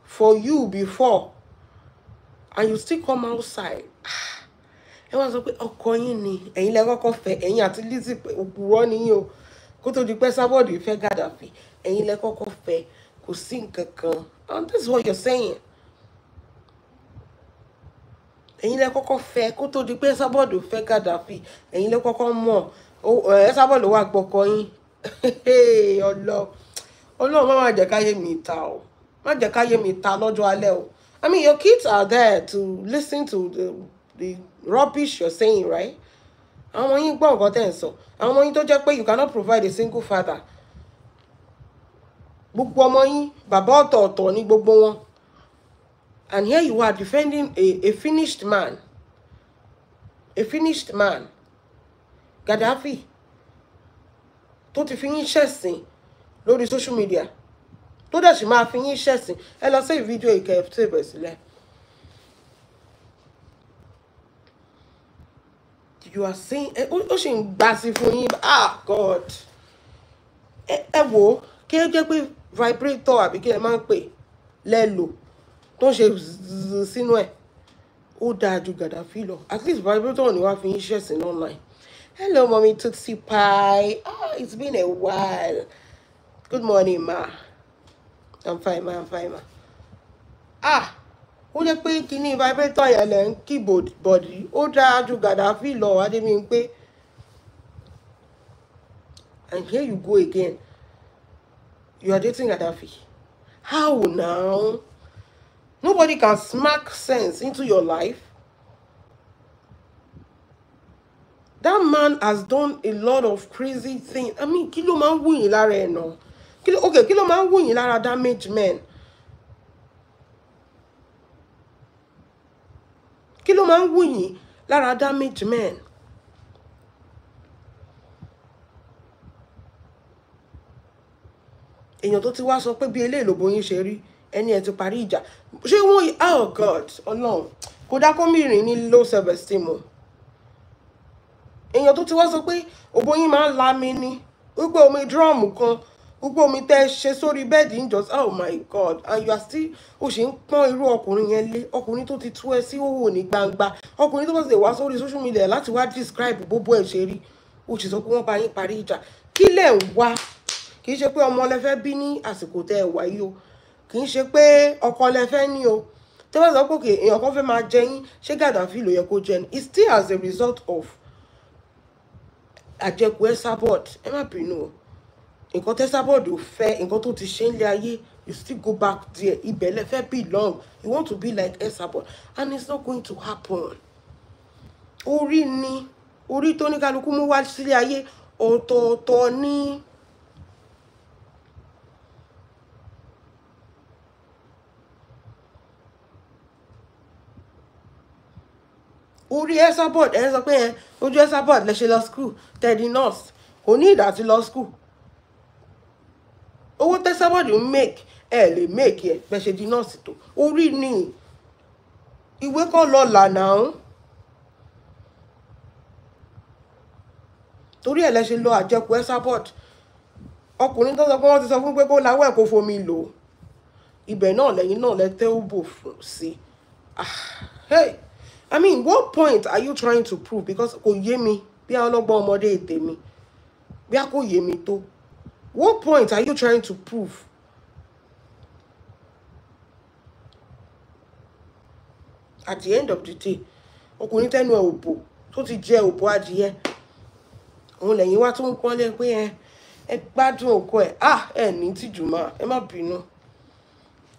for you before, and you still come outside. Ẹ wá sọ pé ọkọ yín ni ẹ̀yin lẹ kọ́kọ́ fẹ́, ẹ̀yin àti Lizzy òpùrọ́ ni yín o. Kó tó di pé ESABOD fẹ́ Gaddafi, ẹ̀yin lẹ kọ́kọ́ fẹ́, kò sí nǹkan kan. And this is what you're saying. Ẹ̀yin lẹ kọ́kọ́ fẹ́, kó tó di pé ESABOD fẹ́ Gaddafi, ẹ̀yin lẹ kọ́kọ́ mọ̀. ESABOD wá gbọ́kọ yín. Ọlọ́run má jẹ́ káyé mi ta o. Má jẹ́ káyé mi ta lọ́jọ́ alẹ́ o. I mean, your kids are there to listen to the rubbish you're saying, right? Àwọn ọmọ yín gbọ́ nǹkan tẹ́ ń sọ. Àwọn ọmọ yín tó jẹ́ pé you cannot provide a single father. Gbogbo ọmọ yín, bàbá ọ̀tọ̀ọ̀tọ̀ ní gbogbo wọn. And here you are defending a finished man. A finished man. Gaddafi. Tó ti fi yín ṣẹ̀sìn lórí social media. Tó dẹ̀ sì máa fi yín ṣẹ̀sìn. Ẹ lọ sí fídíò ìkẹyẹ̀fẹ́ sílẹ̀. you are saying ocean bassy for him. Ah, God. Wo, can you just vibrator àbí kí ẹ máa ń pè lẹ́lò tó ń ṣe sínú ẹ̀ ó dáa ju Gaddafi lọ. At least vibrator ni wàá fi ń ṣẹ̀sìn online. Hello, mommy Tootsie Pie. Ah, it's been a while. Good morning, ma. I'm fine, ma. I'm fine, ma. Ah, ó jẹ́ pé kíní vibrator yẹn lẹ́ ń keyboard body ó dáa ju Gaddafi lọ Adebimpe. And here you go again. You are dating Gaddafi. How now? Nobody can smack sense into your life. That man has done a lot of crazy things. I mean, kí ló máa ń wù yín lára ẹ̀ náà? Okay, kí ló máa ń wù yín lára damaged men? Kí ló máa ń wù yín lára damaged men? Èèyàn tó ti wá sọ pé bí eléyìí ló bóyin ṣe rí ẹni ẹ ti parí ìjà. Ṣé wọ́n oh God, Ọlọ́run kò dá kó mìíràn ní low self esteem o. Èèyàn tó ti wá sọ pé òbóyin máa ń la mi ní wípé omi drum kan wípé omi tẹ́ ṣe sórí bẹ́ẹ̀dì ń jọ oh my God, and you are still ó ṣe ń pọ́n irú ọkùnrin yẹn lé ọkùnrin tó ti tú ẹ sí òwò ní gbangba ọkùnrin tó bá ṣe wá sórí social media láti wá describe gbogbo ẹ̀ ṣe rí ó sì sọ pé wọ́n bá yín parí ìjà kí lẹ̀ ń wá kì í ṣe pé ọmọ lẹ fẹ́ bí ní àsìkò tẹ́ ẹ wáyé o kì í ṣe pé ọkọ lẹ fẹ́ ní o tẹ́ bá sọ pé èèyàn kan fẹ́ máa jẹ yín ṣé Gaddafi ló yẹ kó jẹ ni it's still as a result of àjẹkù ESABOD ẹ má bínú o nǹkan tẹ́ ESABOD ò fẹ́ nǹkan tó ti ṣe ń lé ayé you still go back there ibẹ̀ lẹ fẹ́ belong you want to be like ESABOD and it's not going to happen. Orí ni orí tó ní kálukú mú wá sílé ayé ọ̀tọ̀ọ̀tọ̀ ní. Orí ESABOD ẹ sọ pé ẹ ojú ESABOD lẹ ṣe lọ school tẹ̀dí nurse kò ní ìdá ti lọ school owó tẹ́ ESABOD ń make ẹ lè make ẹ bẹ ṣe di nurse tó orí ni ìwé kan lọ lànà torí ẹ lẹ ṣe lọ àjẹkù ESABOD ọkùnrin tó sọ pé wọ́n ti sọ fún pé kó láwọ ẹ kó fomi lò ibẹ̀ náà lẹ́yìn náà lẹ tẹ́ ó bò fún sí hey. I mean, what point are you trying to prove? Because kò yé mi bí ọlọ́gbọ́n ọmọdé ètè mi bí a kò yé mi tó. What point are you trying to prove? At the end of the day, ọkùnrin tẹ́nu ẹ̀ òbò tó ti jẹ òbò adìyẹ òun lẹ́yìn wá tó ń pọ́nlé pé ẹ gbádùn òkú ẹ̀ ẹ ní tìjú máa ẹ má bínú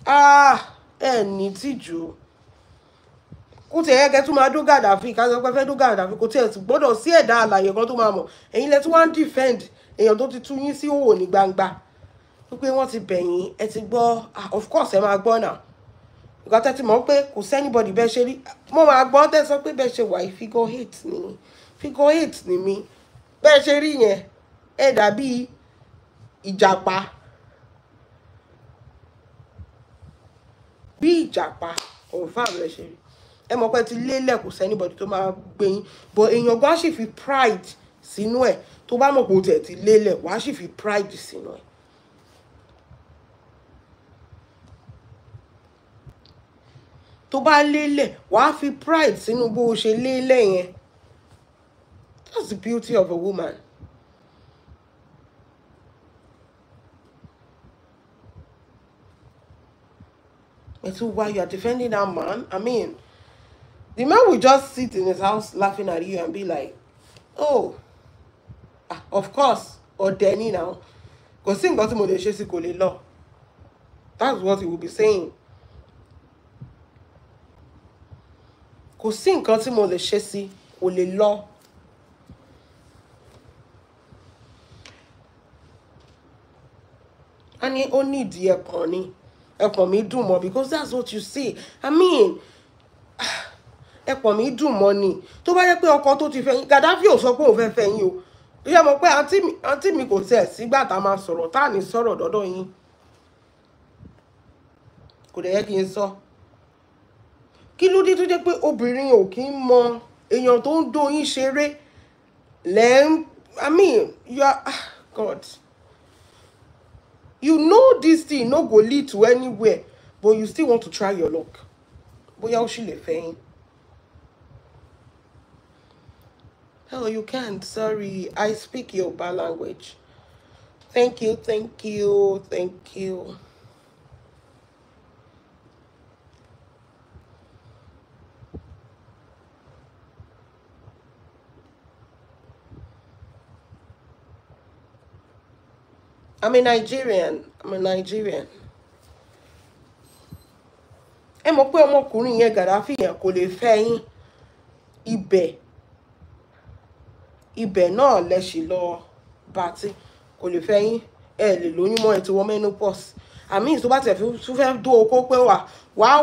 ẹ ní tìjú. Kò tí ẹ kẹ́ tún máa dó Gaddafi ká sọ pé fẹ́ dó Gaddafi kò tí ẹ gbọ́dọ̀ sí ẹ̀dá àlàyé kan tó máa mọ̀ ẹ̀yin lẹ tí wọ́n ń defend èèyàn tó ti tú yín sí òwò ní gbangba wípé wọ́n ti bẹ̀yìn ẹ ti gbọ́ of course ẹ máa gbọ́ náà ìgbà tẹ́ ti mọ̀ pé kò sí anybody bẹ́ẹ̀ ṣe rí mo máa gbọ́ tẹ́ sọ pé bẹ́ẹ̀ ṣe wà figure 8 ni mí bẹ́ẹ̀ ṣe rí yẹn ẹ dàbí ìjàpá bí ìjàpá confam rẹ̀ ṣe rí ẹ mọ̀ pé ti lélẹ̀ kò sí anybody tó máa gbé yín but èèyàn gan sì fi pride sínú ẹ̀ tó bá mọ̀ pé o tẹ̀ ti lélẹ̀ wàá sì fi pride sínú ẹ̀. tó bá lélẹ̀ wàá fi pride sínú bó o ṣe lélẹ̀ yẹn that's the beauty of a woman. It's why you are defending that man. I mean, the man will just sit in his house laughing at you and be like, oh, of course, or Denny now. Because sing got mo de ṣe sí kò lè lọ. That's what he will be saying. Kò sí nǹkan tí mo lè ṣe sí kò lè lọ. A ní ó ní ìdí ẹ̀kan ni. Ẹ̀pọ̀n mi dùn mọ́ because that's what you see. I mean, ẹ̀pọ̀n mi dùn mọ́ ni. Tó bá yẹ pé ọkọ tó ti fẹ́ yín, Gaddafi ò sọ pé òun fẹ́ fẹ́ yín o. Tó yẹ mọ̀ pé àǹtí mi kò tẹ̀ sígbà tá a máa sọ̀rọ̀ tá à ní sọ̀rọ̀ dọ́dọ̀ yín. Kò dẹ̀ yẹ kí n sọ. Kí ló dé tó jẹ́ pé obìnrin ò kí ń mọ èèyàn tó ń dó yín ṣeré I mean, you are God. You know this thing no go lead to anywhere, but you still want to try your luck. Bóyá ó ṣì lè fẹ́ yín. Oh, you can't. Sorry, I speak Yoruba language. Thank you, thank you, thank you. I'm a Nigerian. Ẹ mọ̀ pé ọmọkùnrin yẹn Gaddafi yẹn kò lè fẹ́ yín. Ibẹ̀ náà lẹ ṣì lọ bàtí kò lè fẹ́ yín. Ẹ lè lóyún mọ́ ẹ ti wọ menopause. Àmì tó bá tẹ̀ tún fẹ́ dó okó pé wàá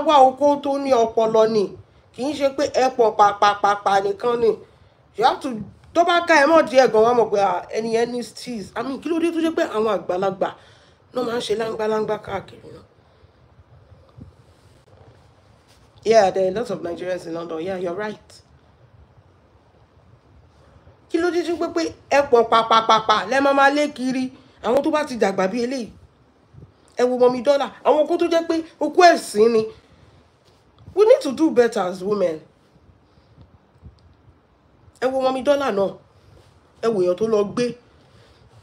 wá okó tó ní ọpọlọ ni. Kì í ṣe pé ẹpọ̀ pàpàpàpà nìkan ni. You have to tó bá ká ẹ mọ̀ díẹ̀ gan wá mọ̀ pé ẹni yẹn ní steez. Àmì kí ló dé tó jẹ́ pé àwọn àgbàlagbà náà máa ń ṣe láńgbáláńgbá káàkiri náà. Yeah, there are lots of Nigerians in London. Yeah, you're right. Kí ló dé tó pé ẹpọ̀ pàpàpàpà lẹ́ máa lé kiri àwọn tó bá ti dàgbà bí eléyìí. Ẹ wo mọ̀mí dọ́là àwọn okó tó jẹ́ pé okó ẹ̀sìn ni. We need to do better as women. Ẹ wo mọ̀mí dọ́là náà. Ẹ wo èèyàn tó lọ gbé.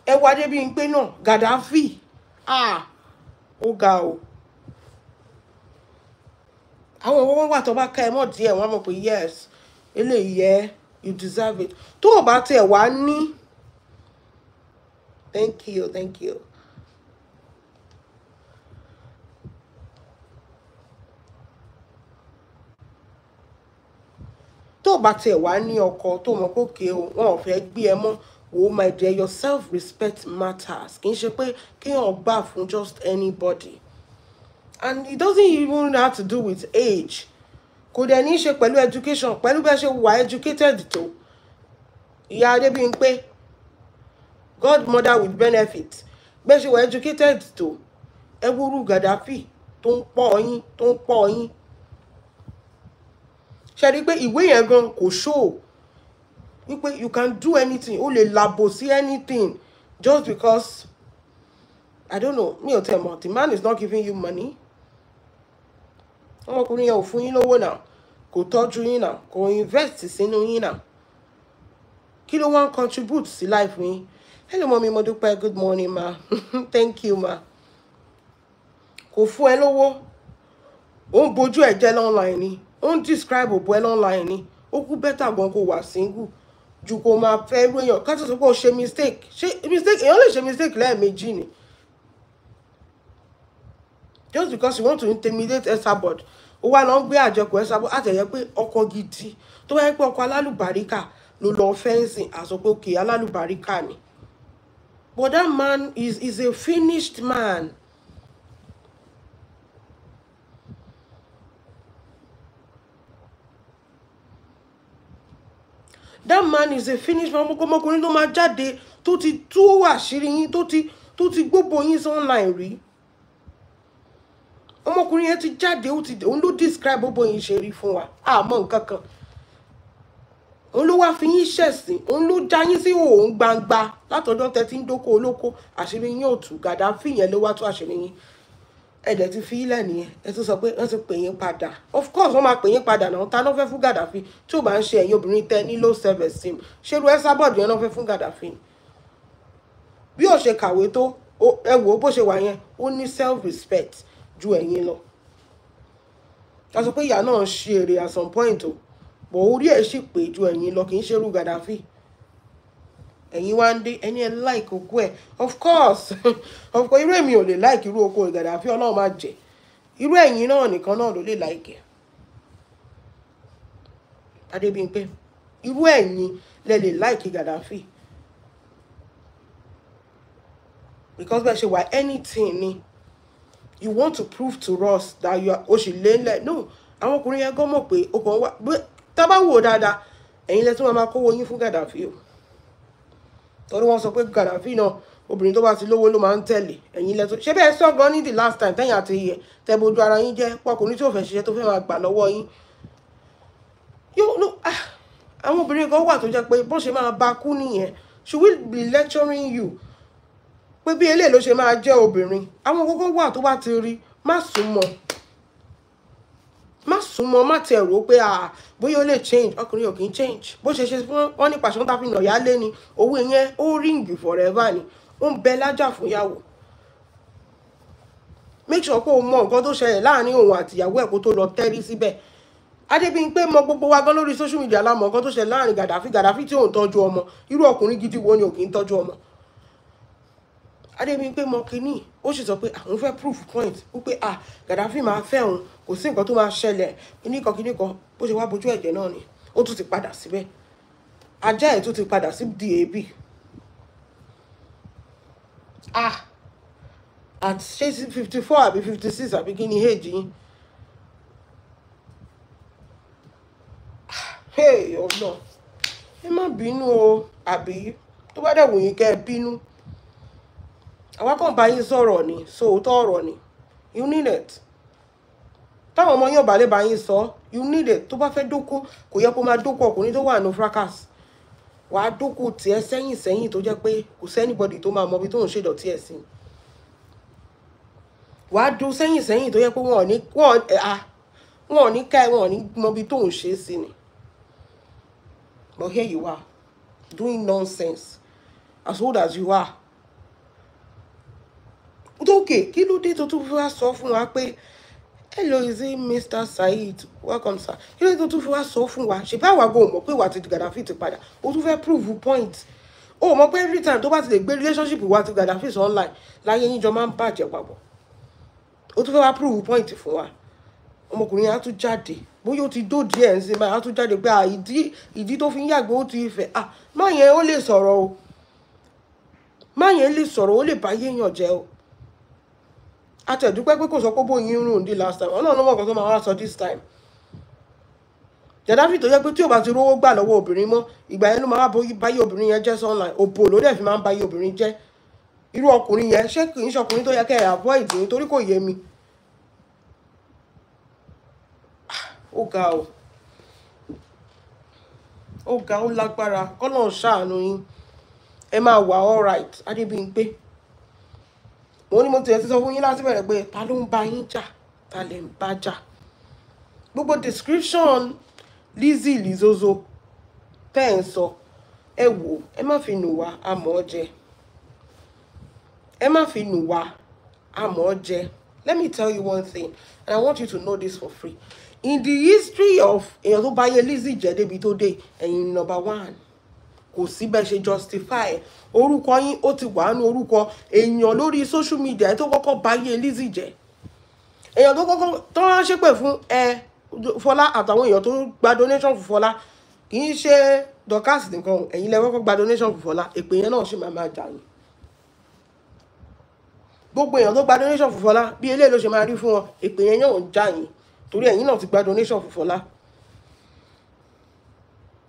Ẹ wo Adébímpé náà Gaddafi. Ó ga o. Àwọn owó wà tó bá ká ẹ mọ̀ díẹ̀ wọ́n mọ̀ pé yes eléyìí yẹ you deserve it. Tó o bá tiẹ̀ wá ní. Thank you. Tó o bá tiẹ̀ wá ní ọkọ tó mọ̀ pé òkè o wọn ò fẹ́ gbé ẹ mọ́. Oh my dear, your self-respect matters. Kì í ṣe pé kéèyàn gbà fún just anybody. And it doesn't even have to do with age. Kò dẹ̀ ní ṣe pẹ̀lú education, pẹ̀lú bẹ́ẹ̀ ṣe wà educated tó. Ìyá Adébímpé, godmother with benefit. Bẹ́ẹ̀ ṣe wà educated tó. Ẹ wúrú Gaddafi tó ń pọ̀ yín. Ṣé rí pé ìwé yẹn gan kò show. Wípé you can do anything. O lè labo sí anything. Just because, I don't know, mi ò tẹ̀ mọ̀, the man is not giving you money. Ọmọkùnrin yẹn ò fún yín lówó náà. Kò tọ́jú yín náà. Kò invest sínú yín náà. Kí ló wá ń contribute sí life yín? Hello, mommy, mo dúpẹ́. Good morning, ma. Thank you, ma. Kò fún ẹ lówó. Ó ń bojú ẹ jẹ́ online ni. Ó ń describe òbó ẹ online ni. Ó kú better gan kó wà single. Ju kó máa fẹ́ èèyàn. Ká tó sọ pé ó ṣe mistake. Èèyàn lè ṣe mistake lẹ́ẹ̀mejì ni. Just because you want to intimidate ESABOD. Ó wá lọ ń gbé àjọkọ̀ ESABOD. Àtẹ̀yẹ pé ọkọ gidi. Tó wáyé pé ọkọ alálùbáríkà ló lọ fẹ́ǹsì. Àsọ pé òkè alálùbáríkà ni. But that man is a finished man. That man is a finished man. Ọmọkùnrin tó máa jáde tó ti tú àṣírí yín tó ti gbogbo yín online rí. Ọmọkùnrin yẹn ti jáde òun ló describe gbogbo yín ṣe rí fún wa. Àmọ́ nǹkan kan. Òun ló wá fi yín ṣẹ̀sìn. Òun ló já yín sí òun gbangba látọjọ́ tẹ́ tí ń dóko olóko àṣírí yín ò tú. Gaddafi yẹn ló wá tú àṣírí yín. Ẹ̀dẹ̀ ti fi ilẹ̀ nìyẹn. Ẹ tún sọ pé wọ́n ti pè yín padà. Of course wọ́n máa pè yín padà náà. Ta ló fẹ́ fún Gaddafi tí ò bá ń ṣe ẹ̀yin obìnrin tẹ́ ní low self-esteem. Ṣé irú ESABOD yẹn náà fẹ́ fún Gaddafi? Bí ó ṣe kàwé tó ẹ wò ó bó ṣe wà yẹn ó ní self-respect ju ẹ̀yin lọ. A sọ pé ìyá náà ṣe èrè at some point o. Bọ̀ orí ẹ̀ sì pé ju ẹ̀yin lọ kì í ṣe irú Gaddafi. Ẹ̀yin wá ń dé ẹni ẹ like okó ẹ̀. Of course irú èmi ò lè like irú okó Gaddafi Ọlọ́run máa jẹ́. Irú ẹ̀yin náà nìkan náà ló lè like ẹ̀. Adébímpé, irú ẹ̀yin lẹ lè like Gaddafi. Because bẹ́ẹ̀ ṣe wà anything ni. You want to prove to us that you are Oshilele. No, àwọn ọkùnrin yẹn gan mọ̀ pé okùn wa tá bá wò dáadáa ẹ̀yin lẹ tún máa kówó yín fún Gaddafi o. Torí wọ́n sọ pé Gaddafi náà obìnrin tó bá ti lówó ló máa ń tẹ̀lé ẹ̀yin lẹ tún. Ṣé bẹ́ẹ̀ sọ gan ní the last time tẹ́yìn àti iye tẹ́ bojú ara yín jẹ́ pọkùnrin tí ò fẹ́ ṣiṣẹ́ tó fẹ́ máa gbà lọ́wọ́ yín. àwọn obìnrin kan wà tó jẹ́ pé bó ṣe máa bá kú nìyẹn. Should we be lecturing you pé bí eléyìí ló ṣe máa jẹ́ obìnrin? Àwọn kókó wà tó bá ti rí má súnmọ́ má tiẹ̀ rò pé bóyá ó lè change. Ọkùnrin ò kì í change. Bó ṣe fún wọn ní pàṣẹ tá fi nà yá lé ni owó yẹn ó ring forever ni. Ó ń bẹ lájà fún ìyàwó. Make sure kó o mọ nǹkan tó ṣẹlẹ̀ láàrin òun àti ìyàwó ẹ̀ kó tó lọ tẹ́rí síbẹ̀. Adébímpé mọ gbogbo wa gan lórí social media la mọ nǹkan tó ṣẹlẹ̀ láàrin Gàdáfì tí òun tọ́jú ọmọ. Irú ọkùnrin gidi wo ni ò kì í tọ́jú ọmọ? Adébímpé mọ kínní ó sì sọ pé àwọn fẹ́ proof point wípé Gàdáfì máa fẹ́ òun kò sí nǹkan tó máa ṣẹlẹ̀ kíníkan bó ṣe wá bójú ẹ̀jẹ̀ náà ni ó tún ti padà síbẹ̀. Ajá ẹ̀ tún ti padà sí DAB. At 54 àbí 56 àbí kí ni age yín? Hey ọ̀nà ẹ má bínú o, àbí tó bá dẹ̀ wù yín kẹ́ ẹ bínú. Àwa kàn bá yín sọ̀rọ̀ ni, sóòótọ́ ọ̀rọ̀ ni. You need it. Táwọn ọmọ yín ò bá lè bá yín sọ, you need it. Tó bá fẹ́ dóko kò yẹ kó máa dóko ọkùnrin tó wà ní fracas. Wàá dóko tiẹ̀ sẹ́yìn tó jẹ́ pé kò sí anybody tó máa mọ ibi tó ń ṣèdọ̀tí ẹ̀ sí. Wàá dó sẹ́yìn tó yẹ pé wọn ò ní ká ẹ, wọn ò ní mọ ibi tó ń ṣe sí ni. But here you are doing nonsense as old as you are. Okay, kí ló dé tó tún fi wá sọ fún wa pé hello, is it Mr. Said? Welcome sir. Kí ló dé tó tún fi wá sọ fún wa? Ṣé bá wa go mọ̀ pé wà ti Gàdáfì ti padà. O tún fẹ́ prove point. O mọ̀ pé every time tó bá ti lè gbé relationship wà ti Gàdáfì online láyé yín jọ máa ń bàjẹ́ papọ̀. O tún fẹ́ wá prove point fún wa. Ọmọkùnrin á tún jáde. Bóyá ó ti dòdì ẹ̀ ń sin báyìí á tún jáde pé ìdí tó fi ń yàgbé ó ti fẹ́. Má yẹn ó lè sọ̀rọ̀ o. Má yẹn lè sọ̀rọ̀ ó lè bá yéèyàn jẹ́ o. Àtẹ̀dúpẹ́ pé kò sọ pé bóyin rùn di last time. Ọlọ́run ló mọ̀ nǹkan tó máa wá sọ this time. Jàdáfì tó yẹ pé tí ò bá ti rówó gbà lọ́wọ́ obìnrin mọ́, ìgbà yẹn ló máa báyé obìnrin yẹn jẹ́ online. Òbò ló dẹ̀ fi máa ń báyé obìnrin jẹ́. Irú ọkùnrin yẹn ṣé kì í ṣe ọkùnrin tó yẹ kẹ́ ẹ̀ avoid nítorí kò yé mi. Ó ga o. Ó ga ó lágbára. Kọ́lọ́run ṣàánú yín. Ẹ máa wà all right, Adébímpé. Mo ní mo ti sọ fún yín láti bẹ̀rẹ̀ pé ta ló ń bá yín jà, ta lè ń bá jà. Gbogbo description LIZZOZO tẹ́ ẹ̀ ń sọ ẹ wò ẹ má fi nù wá àmọ́ jẹ. Ẹ má fi nù wá àmọ́ jẹ. Let me tell you one thing, and I want you to know this for free. In the history of èèyàn tó bá yẹ Lizzy jẹ́ débi tó dé, ẹ̀yin number one. Kò sí bẹ́ẹ̀ ṣe justify orúkọ yín ó ti wà nínú orúkọ èèyàn lórí social media tó kọ́kọ́ báyé Lizzy jẹ́. Èèyàn tó kọ́kọ́ tó rán ṣépè fún Fọlá àtàwọn èèyàn tó gba donation fún Fọlá kì í ṣe Dorcas nìkan, ẹ̀yin lẹ kọ́kọ́ gba donation fún Fọlá, èpè yẹn náà sì máa jà yín. Gbogbo èèyàn tó gba donation fún Fọlá bí eléyìí ló ṣe máa rí fún wọn, èpè yẹn yóò ń jà yín torí ẹ̀yin náà ti gba donation fún Fọlá.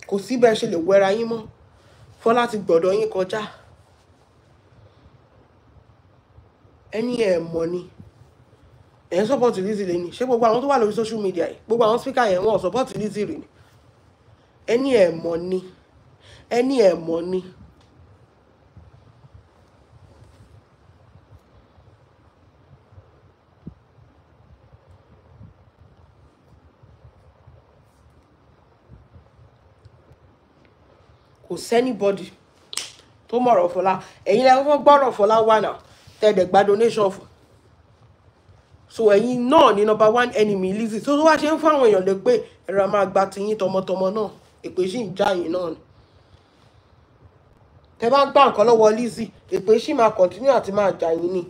Kò sí bẹ́ẹ̀ ṣe lè wẹra yín mọ́. Fọlá ti gbọ́dọ̀ yín kọjá. Ẹni ẹ̀ mọ̀ ni. Ẹ̀ ń support Lizzy lé ní. Ṣé gbogbo àwọn tó wà lórí social media yìí, gbogbo àwọn speaker yẹn wọ́n support Lizzy rè ni. Ẹni ẹ̀ mọ̀ ni. Ẹni ẹ̀ mọ̀ ni. Kò sẹ́nibọ́dì tó mọ̀rọ̀ Fọlá. Ẹ̀yin lẹ kọ́kọ́ gbọ́rọ̀ Fọlá wà náà tẹ̀dẹ̀ gba donation fún. So ẹ̀yin náà ni number one enemy Lizzy. So tó wá ṣe ń fún àwọn èèyàn lè pé ẹ̀rọ máa gba tiyín tọmọtọmọ náà. Èpè sì ń já yín náà ni. Tẹ bá gbà nǹkan lọ́wọ́ Lizzy, èpè sì máa continue àti máa já yín ni.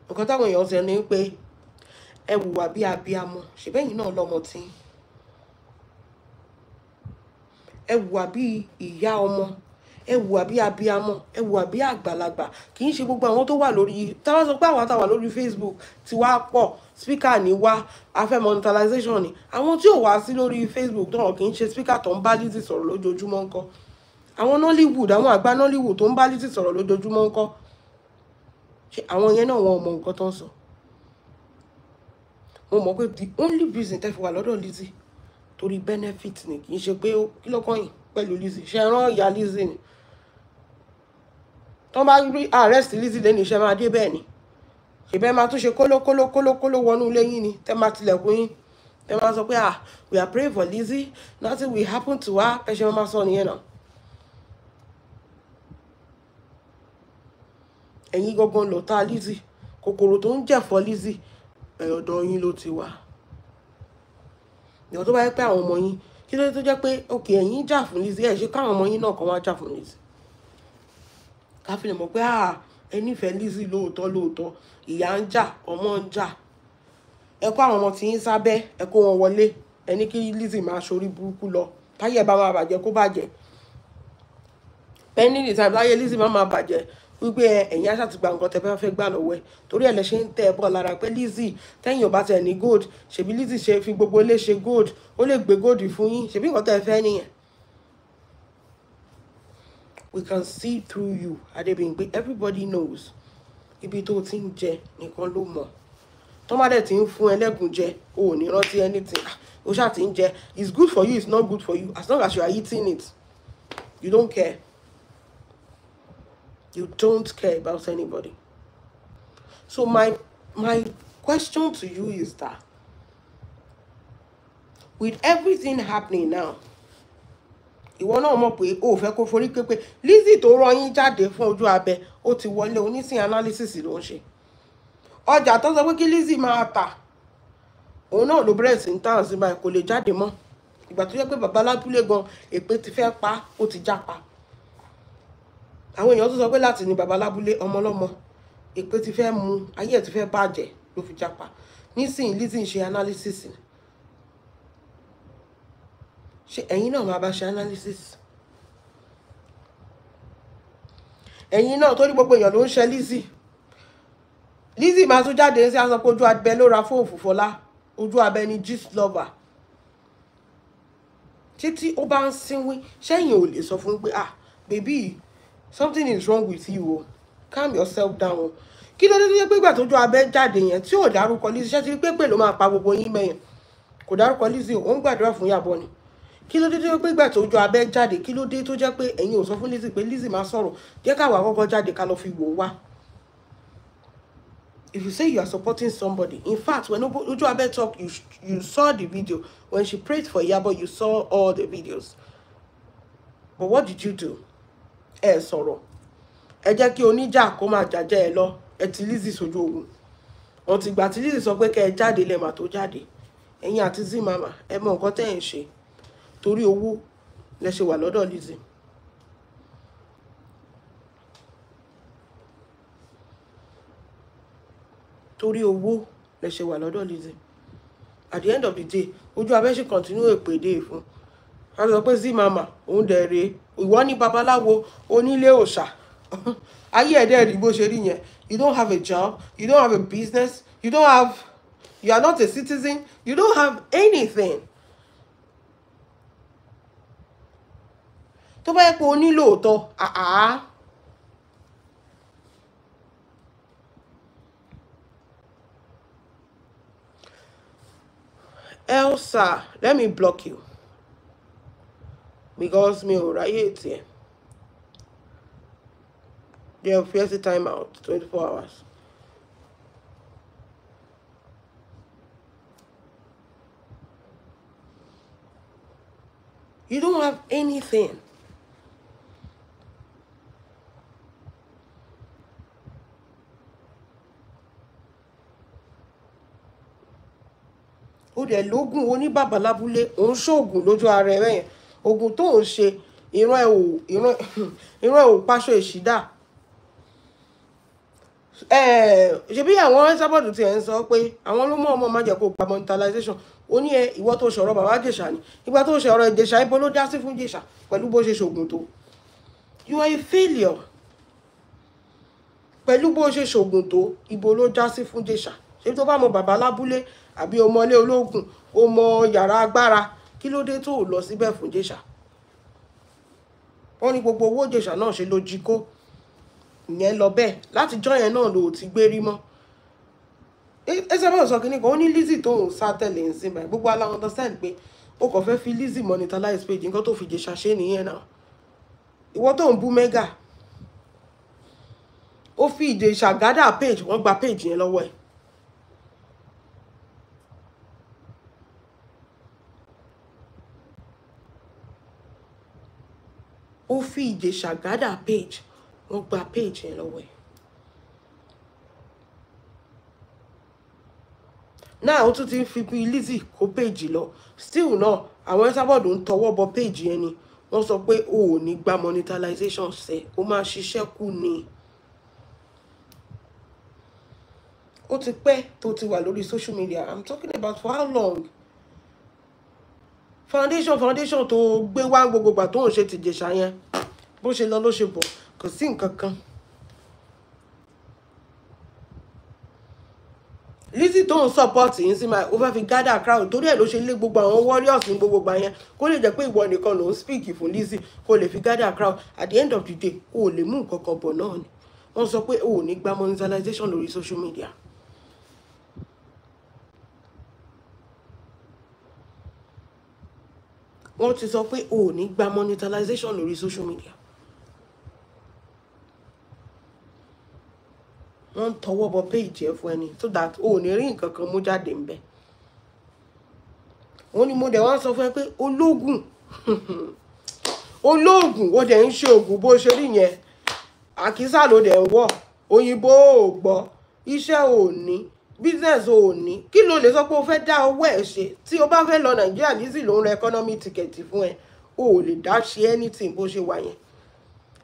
Nǹkan táwọn èèyàn sọ ni pé ẹ wùwà bí abiyamọ, ṣèbẹ́yìn náà lọ́mọ tí. Ẹ wùwà bí ìyá ọmọ, ẹ wùwà bí abiyamọ, ẹ wùwà bí àgbàlagbà. Kì í ṣe gbogbo àwọn tó wà lórí táwa sọ pé àwọn táwa lórí Facebook ti wá pọ̀, speaker ni wá, afẹ́ monetization ni. Àwọn tí ò wá sí lórí Facebook náà kì í ṣe speaker tó ń bá Lizzy sọ̀rọ̀ lójoojúmọ́ ńkọ́. Àwọn Nollywood, àwọn àgbà Nollywood tó ń bá Lizzy sọ̀rọ̀ lójoojúmọ́ ńkọ́. Ṣé àwọn yẹn náà wọn ò mọ nǹkan tó ń sọ? mo mọ̀ pé the only reason tẹ́ fi wà lọ́dọ̀ Lizzy torí benefit ni, kì í ṣe pé kí ló kàn yín pẹ̀lú Lizzy. Ṣé rán ìyá Lizzy ni? Tó bá rí arrest Lizzy lẹ́nu iṣẹ́ máa dé bẹ́ẹ̀ ni. Ṣèbẹ́ máa tún ṣe kóló wọnú ilé yín ni, tẹ́ máa tilẹ̀kùn yín. Tẹ́ máa sọ pé we are praying for Lizzy, nothing will happen to her. Ẹ ṣe máa sọ nìyẹn náà. Ẹ̀yin gangan lọ̀tá Lizzy. Kòkòrò tó ń jẹ̀fọ́ Lizzy, ọ̀dọ̀ yín ló ti wá. Ìwọ tó bá yẹ pé àwọn ọmọ yín, kí ló dé tó jẹ́ pé òkè ẹ̀yin jà fún Lizzy, ẹ ṣe káwọn ọmọ yín náà kan wá jà fún Lizzy. Ká fi lè mọ̀ pé ẹ nífẹ̀ẹ́ Lizzy lóòótọ́, ìyá ń jà, ọmọ ń jà. Ẹ kó àwọn ọmọ tí yín sábẹ́, ẹ kó wọn wọlé, ẹ ní kí Lizzy máa ṣorí burúkú lọ. Táyé bá máa bàjẹ́ kó bàjẹ́. Penny the time láyé Lizzy máa bàjẹ́ wípé ẹ̀yin aṣá ti gba nǹkan tẹ́ fẹ́ gbà lọ́wọ́ ẹ̀. Torí ẹ̀ lẹ ṣe ń tẹ́ ẹ bọ́ lára pé Lizzy tẹ́yìn ò bá tẹ̀ ní gold, ṣebí Lizzy ṣe fi gbogbo ilé ṣe gold, ó lè gbé gold fún yín, ṣebí nǹkan tẹ́ fẹ́ nìyẹn. We can see through you, Adebimpe. Everybody knows. Ibi tó ti ń jẹ nìkan ló mọ̀. Tó má dẹ̀ ti ń fún ẹlẹ́gùn jẹ, o ò ní rántí anything. O ṣáà ti ń jẹ. It's good for you, it's not good for you. As long as you are eating it, you don't care. You don't care about anybody. So my question to you is that with everything happening now, ìwọ náà mọ̀ pé o fẹ́ kó forí pépé Lizzy tó rán yín jáde fún ojú abẹ, ó ti wọlé onísìn analysis ló ń ṣe. Ọjà tó sọ pé kí Lizzy máa tà, òun náà ló bẹ̀rẹ̀ sí ń tàn sí báyìí, kò lè jáde mọ́. Ìgbà tó jẹ́ pé bàbá lábúlé gan èpè ti fẹ́ pa, ó ti jápa. Àwọn èèyàn tó sọ pé láti ní bàbá lábúlé ọmọ ọlọ́mọ, èpè ti fẹ́ mu, ayé ẹ̀ ti fẹ́ bàjẹ́ ló fi jápa. Nísìnyí Lizzy ń ṣe analysis. Ṣé ẹ̀yin náà máa bá ṣe analysis? Ẹ̀yin náà torí gbogbo èèyàn ló ń ṣe Lizzy. Lizzy máa tún jáde sí aṣọ pé ojú abẹ ló ra fóònù Fọlá, ojú abẹ ni gist lover. Títí ó bá ń sínwín, ṣẹ́yìn ò lè sọ fún pé baby, something is wrong with you. Calm yourself down. Kí ló dé tó yẹ pé ìgbà tójú abẹ jáde yẹn tí ò dárúkọ Lizzy, ṣé ti rí pé ló máa pa gbogbo yín mẹ́yìn. Kò dárúkọ Lizzy, ó ń gbàdúrà fún Ìyábọ̀ ni. Kí ló dé tó yẹ pé ìgbà tójú abẹ jáde, kí ló dé tó jẹ́ pé ẹ̀yin ò sọ fún Lizzy pé Lizzy máa sọ̀rọ̀, jẹ́ káwa kọ́kọ́ jáde ká lọ fi wò wá. If you say you are supporting somebody, in fact, when Ojuabe talk, you saw the video. When she prayed for Yabo, you saw all the videos. But what did you do? Ẹ sọ̀rọ̀. Ẹ jẹ́ kí oníjà kó máa jàjẹ́ ẹ lọ. Ẹ ti Lizzy sójú ogun. Wọ́n ti gbà tí Lizzy sọ pé kẹ́ ẹ jáde lẹ mà tó jáde. Ẹ̀yin àti Zimama, ẹ mọ nǹkan tẹ́ ẹ ń ṣe. Torí owó lẹ ṣe wà lọ́dọ̀ Lizzy. Torí owó lẹ ṣe wà lọ́dọ̀ Lizzy. At the end of the day, Ojuabe ṣe continue èpèdè fún. A sọ pé Zimama òun dẹ̀ rèé, ìwọ ní babaláwo onílé òòṣà. Ayé ẹ̀dẹ̀ rí bó ṣe rí yẹn. You don't have a job, you don't have a business, you are not a citizen, you don't have anything. Tó bá yẹ pé o ní lóòótọ́, Elsa, let me block you. Because me ò ráyè tiẹ̀. They have first time out, 24 hours. You don't have anything. Ó dẹ̀ lógún oníbàbà lábúlé, òun ṣoògùn lójú ara ẹ̀ yẹn. Ògùn tó ń ṣe ìran ẹ̀ ò paṣọ ìṣídà. Ṣebí àwọn ESABOD tí ẹ̀ ń sọ pé àwọn ló mọ̀ ọmọ má jẹ́ kó gba monetization. Ó ní ìwọ tó ṣọ̀rọ̀ bàbá Ìjẹ̀ṣà ni. Ìgbà tó ṣe ọ̀rọ̀ Ìjẹ̀ṣà ibo ló dá sí fún Ìjẹ̀ṣà pẹ̀lú bó ṣe ṣògùn tó. You are a failure. Pẹ̀lú bó ṣe ṣògùn tó, ibo ló dá sí fún Ìjẹ̀ṣà. Ṣé tó bá mọ bàbá lábúlé àbí ọmọ ilé ológun, ó mọ yàrá agbára, kí ló dé tó lọ síbẹ̀ fún Ìjẹ̀ṣà? Wọ́n ní gbogbo owó Ìjẹ̀ṣà náà ṣe ló jí kó. Ìyẹn lọ bẹ́ẹ̀ láti jọ́ yẹn náà ló ti gbé rí mọ́. ESABOD sọ kíní kan ó ní Lizzy tó ń sá tẹ̀lé ń sìn báyìí gbogbo aláwọn understand pé ó kàn fẹ́ fi Lizzy monetize page nǹkan tó fi jẹ ṣàṣẹ nìyẹn náà ìwọ tó ń bú mẹ́gà ó fi ìdè ṣàgádà page wọ́n gba page yẹn lọ́wọ́ ẹ̀ ó fi ìdè ṣàgádà page wọ́n gba page yẹn lọ́wọ́ ẹ̀ náà ó tún ti ń fi bí Lizzy kó page lọ still náà àwọn ESABOD ń tọwọ́ bọ page yẹn ni wọ́n sọ pé o ò ní gba monetization ṣe ó máa ṣiṣẹ́ kù ni ó ti pẹ́ tó ti wà lórí social media I'm talking about for how long foundation tó gbé wá gbogbo gbà tó ń ṣe ti Ìjẹ̀ṣà yẹn bó ṣe lọ ló ṣe bọ̀ kò sí nǹkan kan Lizzy tó ń support yín sí máa ó fẹ́ fi gather crowd torí ẹ̀ ló ṣe lé gbogbo àwọn warriors ní gbogbo gbà yẹn kó lè jẹ́ pé ìwọ nìkan ló ń speak fún Lizzy kó lè fi gather crowd at the end of the day o ò lè mú nǹkan kan bọ̀ náà ni wọ́n sọ pé o ò ní gba monetization lórí social media. wọ́n ti sọ pé o ò ní gba monetization lórí social media. wọ́n tọwọ́ bọ page ẹ̀ fún ẹni so that o ò ní rí nǹkan kan mú jáde ń bẹ̀. wọ́n ní mo dẹ̀ wọ́n sọ fún ẹ pé ológun ó dẹ̀ ń ṣe oògùn bó ṣe rí yẹn àkísà ló dẹ̀ ń wọ̀ òyìnbó ò gbọ́ iṣẹ́ ò ní business ò ní kí ló lè sọ pé o fẹ́ dá owó ẹ̀ ṣe tí o bá fẹ́ lọ Nàìjíríà Lizzy ló ń ra economy ticket fún ẹ o ò lè dá ṣe anything bó ṣe wà yẹn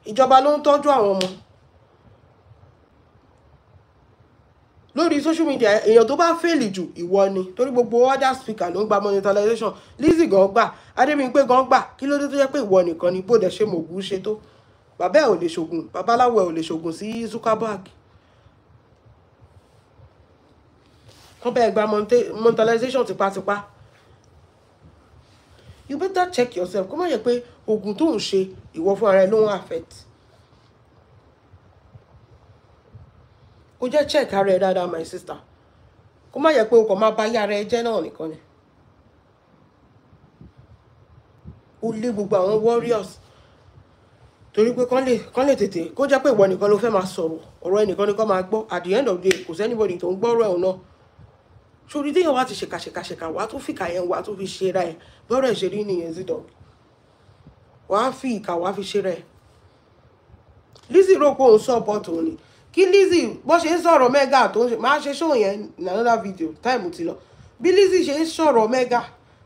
ìjọba ló ń tọ́jú àwọn ọmọ lórí social media èèyàn tó bá fèlì jù ìwọ ni torí gbogbo other speaker ló ń gba monetization Lizzy gan gbà Adébímpé gan gbà kí ló dé tó jẹ́ pé ìwọ nìkan ni bó dẹ̀ ṣe mògùn ṣe tó bàbá ẹ̀ ò lè ṣògùn babaláwo ẹ̀ ò lè ṣògùn sí Zuckerberg wọ́n bẹ́ẹ̀ gba monetization tipátipá you better check yourself kó má yẹ pé oògùn tó ń ṣe ìwọ fún ara ẹ ló ń affect ó jẹ́ check ara ẹ dáadáa my sister kó má yẹ pé o kàn máa bá yára ẹ jẹ́ náà nìkan ni ó lé gbogbo àwọn warriors torí pé kán lè tètè kó jẹ́ pé ìwọ nìkan ló fẹ́ máa sọ̀rọ̀ ọ̀rọ̀ ẹnìkan ni kó máa gbọ́ at the end of the day kò sẹ́nibody tó ń gbọ́rọ̀ ẹ̀ náà sórí téèyàn wá ti ṣèkàṣèkàṣèkà wàá tún fìkà yẹn wàá tún fi ṣe ra ẹ̀ bọ́rọ̀ ẹ̀ ṣe rí nìyẹn zidọ̀ wàá fi ìkà wàá fi ṣe ra ẹ̀ Lizzy rò pé òun support òun ni kí Lizzy bó ṣe ń sọ̀rọ̀ mẹ́gà tó ń ṣe máa ṣe show yẹn in another video time ti lọ bí Lizzy ṣe ń sọ̀rọ̀ mẹ́gà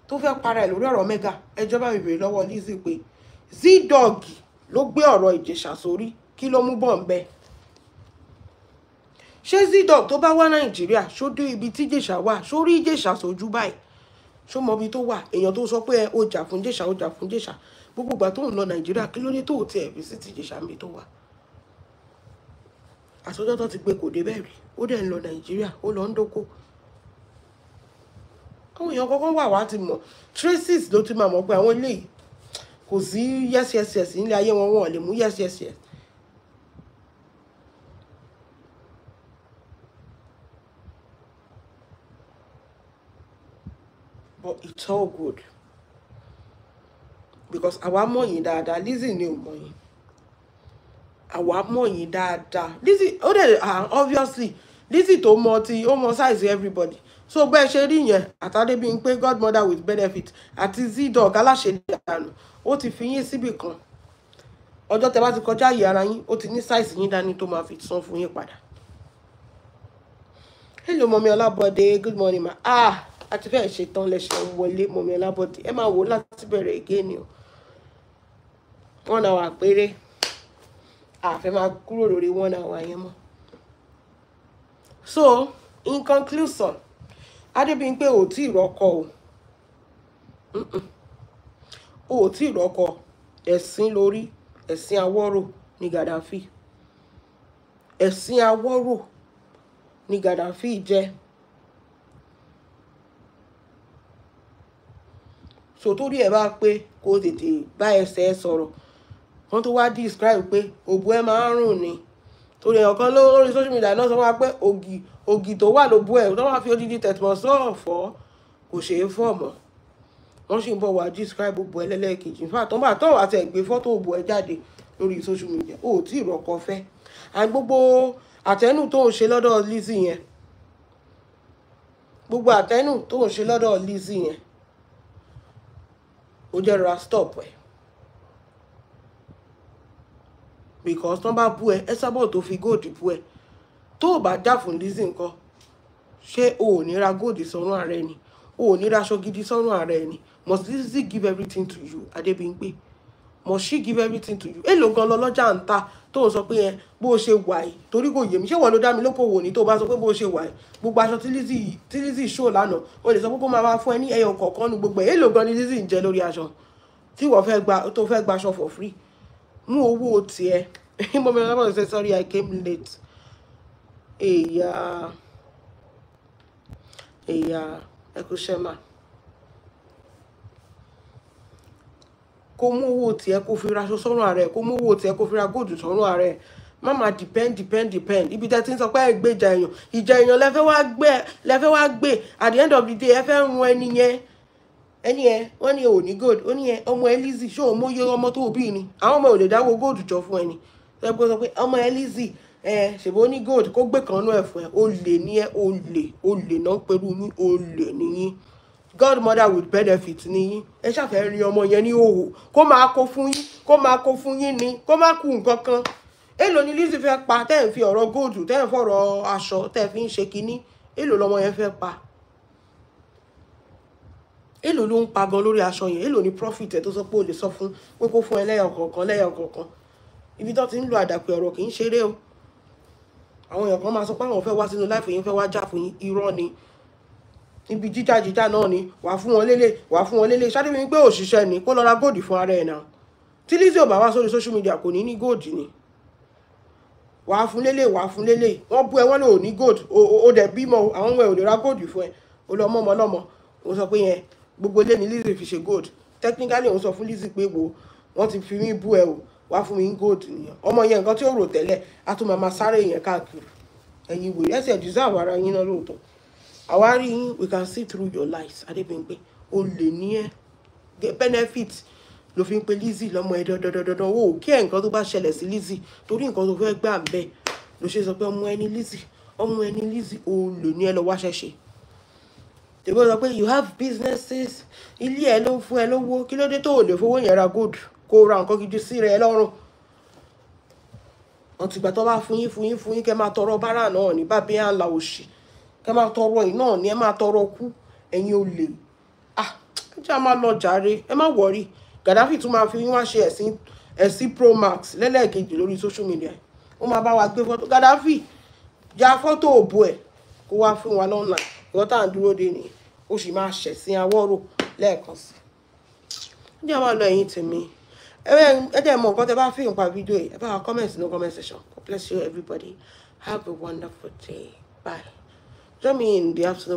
tó fẹ́ para ẹ̀ lórí ọ̀rọ̀ mẹ́gà ẹjọ́ bá mi bèrè lọ́wọ́ Lizzy pé Zdog ló gbé ọ̀rọ̀ Ìjẹ̀ṣà sórí kí ló mú bọ̀ ń bẹ́ẹ̀ ṣé Zdog tó bá wá Nàìjíríà ṣó dé ibi tí Ìjẹ̀ṣà wà ṣó rí Ìjẹ̀ṣà sójú báyìí ṣó mọ ibi tó wà èèyàn tó sọ pé ó jà fún Ìjẹ̀ṣà ó jà fún Ìjẹ̀ṣà gbogbo ìgbà tó ń lọ Nàìjíríà kí ló dé tó tiẹ̀ visit Ìjẹ̀ṣà mi tó wà àtọ́jọ́ tó ti gbé kò dé bẹ́ẹ̀ rí ó dẹ̀ ń lọ Nàìjíríà ó lọ ń dóko àwọn èèyàn kọ́kọ́ wà wá ti mọ̀ traces ló ti máa mọ̀ pé àwọn eléyìí kò sí yes nílé ayé wọn lè mú yes. But it's all good because àwa mọ̀ yín dáadáa Lizzy ni ò mọ̀ yín àwa mọ̀ yín dáadáa Lizzy ó dẹ̀ obviously Lizzy tó mọ̀ tí ó mọ̀ size everybody so bẹ́ẹ̀ ṣe rí yẹn àtàdébímpé godmother with benefit àti Zdog aláṣẹ dànù ó ti fi yín síbì kan ọjọ́ tẹ́ bá ti kọjá yìí ara yín ó ti ní size yín dání tó máa fi san fún yín padà. Hello Mọ́mí Ọlábọ̀dé good morning ma àti fẹ́ẹ̀ ṣe tán lẹ́ṣẹ̀ wọlé Mọ́mí Ọlábọ̀dé ẹ máa wò láti bẹ̀rẹ̀ again ni o 1 hour péré àfẹ́ máa kúrò lórí 1 hour yẹn mọ́. So in conclusion Adébímpé ò tí ì rọ́kọ ò tí ì rọ́kọ ẹ̀sìn lórí ẹ̀sìn awọ́rò ní Gaddafi ẹ̀sìn awọ́rò ní Gaddafi jẹ́ so torí ẹ̀ bá pé kó tètè bá ẹsẹ̀ sọ̀rọ̀ wọ́n tó wá describe pé òbú ẹ máa ń rùn ni torí ọ̀kan lórí social media náà sọ wá pé ògì tó wà ló bú ẹ̀ tó wá fi odidi tẹ̀tùmọ̀ sọ́ọ̀ fọ́ kò ṣeé fọ́ mọ́ wọ́n sì ń bọ̀ wá describe gbogbo ẹlẹ́lẹ́kejì in fact tó bá tọ́ àti ẹ̀gbẹ́ fọ́tò òbò ẹ jáde lórí social media ó tí ì rọ́kọ fẹ́ àti gbogbo àtẹ́nù tó ń ṣe lọ́dọ̀ Lizzy yẹn gbogbo àtẹ́nù tó ń ṣe lọ́dọ̀ Lizzy yẹn ó jẹ́ ra stop ẹ̀ because tó bá bú ẹ ESABOD tó fi góòdì bú ẹ tó o bá já fún Lizzy nǹkan ṣé o ò ní ra góòdì sọ́run ààrẹ ni o ò ní ra aṣọ gidi sọ́run ààrẹ ni must Lizzy give everything to you Adebimpe must she give everything to you èlò gan lọ́lọ́jà ń ta tó ń sọ pé yẹn bó o ṣe wà yìí torí kò yé mi ṣé wọ́n ló dá mi lókòwò ní tó bá sọ pé bó o ṣe wà yìí gbogbo aṣọ tí Lizzy show lánàá o lè sọ pé kó máa fún ẹ ní ẹyọ kọ̀ọ̀kan ní gbogbo èlò gan ni Lizzy ń jẹ lórí aṣọ tí wọ́n fẹ́ gba aṣọ for free mú owó tiẹ̀ mo mẹ́rin lábọ̀ ṣe sorry I came late èyà ẹ kú ṣẹ́mà kó mú owó tiẹ̀ kó fi raṣọ sọ́run ààrẹ kó mú owó tiẹ̀ kó fi ra góòdù sọ́run ààrẹ má máa depend ibi tẹ́ ti ń sọ pé ẹ gbé ìjà èèyàn lẹ́fẹ́ wá gbé at the end of the day ẹ fẹ́ run ẹni yẹn wọ́n ní ò ní gold ó ní yẹn ọmọ ẹ Lizzy ṣé òun mọ́yé ọmọ tó bí ni àwọn ọmọ ò lè dáwọ́ gold jọ fún ẹni ẹ gbọ́ sọ pé ọmọ ẹ Lizzy ṣèbó ní gold kó gbé kan náà ẹ̀ fún ẹ olè ní ẹ olè náà pẹ̀lú yín olè níyín godmother with benefit níyín ẹ ṣàfẹ́ rin ọmọ yẹn ní òhò kó máa kó fún yín ni kó má kú nǹkan kan èlò ni Lizzy fẹ́ pa tẹ́ ẹ̀ fi ọ̀rọ̀ gold tẹ́ ẹ̀ fọ̀rọ̀ aṣọ tẹ́ ẹ̀ fi ń ṣe kinní èlò lọmọ yẹn fẹ́ pa èlò ló ń pa gan lórí aṣọ yẹn èlò ni profit ẹ tó sọ pé o lè sọ fún pé kó fún ẹ lẹ́yọ̀ kọ̀ọ̀kan ibi tó ti ń lo àdàpè ọ̀rọ̀ kì í ṣeré o àwọn èèyàn kan máa sọ pé àwọn fẹ́ wá sínú láìpẹ́ yín fẹ́ wá jà fún yín irọ́ ni níbi jíjà náà ni wà fún wọn lélẹ̀ ṣáde mi pé òṣìṣẹ́ ni kó lọ ra góòdì fún ara ẹ̀ náà tí Lizzy ò bá wá sórí social media kò ní góòdì ni wà fún lélẹ̀ wọ́n bú ẹ wọ́n lò ní góòdì ó dẹ̀ bímọ àwọn ọmọ ẹ̀ ò lè ra góòdì fún ẹ ó lọ mọ́ ọmọ lọ́mọ ó sọ pé yẹn gbogbo ilé ni Lizzy fi ṣe gold technically òun sọ fún Lizzy pé wo wọ́n ti fi mí bú ẹ o wá fún mi gold nìyẹn ọmọ yẹn nǹkan tí ó rò tẹ́lẹ̀ á tún máa sáré yẹn káàkiri ẹ̀yin wèrè ẹ̀sẹ̀ deserve ara yín náà lóòótọ́ àwa rí yín we can see through your lies Adebimpe o lè ní ẹ benefit ló fi ń pe Lizzy lọ́mọ ẹ dandan o kí ẹ̀ nǹkan tó bá ṣẹlẹ̀ sí Lizzy torí nǹkan tó fẹ́ gbà bẹ́ẹ̀ ló ṣe sọ pé ọmọ ẹni Lizzy o lè ní ẹ lọ wá ṣẹ̀ṣẹ̀ tèbó sọ pé you have businesses ilé ẹ ló ń fún ẹ lówó kí ló dé tó ò lè fowó yẹn ra gold kó ra nǹkan gidi sí rẹ lọ́rùn wọn ti gbà tó bá fún yín kẹ́ máa tọrọ bárà náà ní bàbá yẹn àlà òṣì kẹ́ máa tọrọ yìí náà ní ẹ máa tọrọ kú ẹ̀yin ò lè ẹ jẹ́ máa lọ jàre ẹ má wọrí Gaddafi tún máa fi yín wá ṣe ẹ̀sìn Pro Max lẹ́lẹ́kejì lórí social media ó máa bá wa gbé fọ́tò Gaddafi já fọ́tò òbò ẹ̀ kó wá fún wa lọ́nà ìwọ́n tá à ń dúró dé nìyẹn ó sì máa ṣẹ̀sìn awọ́rò lẹ́ẹ̀kan sí i ní àwọn àlọ́ ẹ̀yìn tèmi ẹ dẹ̀ mọ̀ nǹkan tẹ́ bá fi ń pa fídíò yìí ẹ bá wa comment no comment section. God bless you everybody, have a wonderful day, bye. Join me in the afternoon.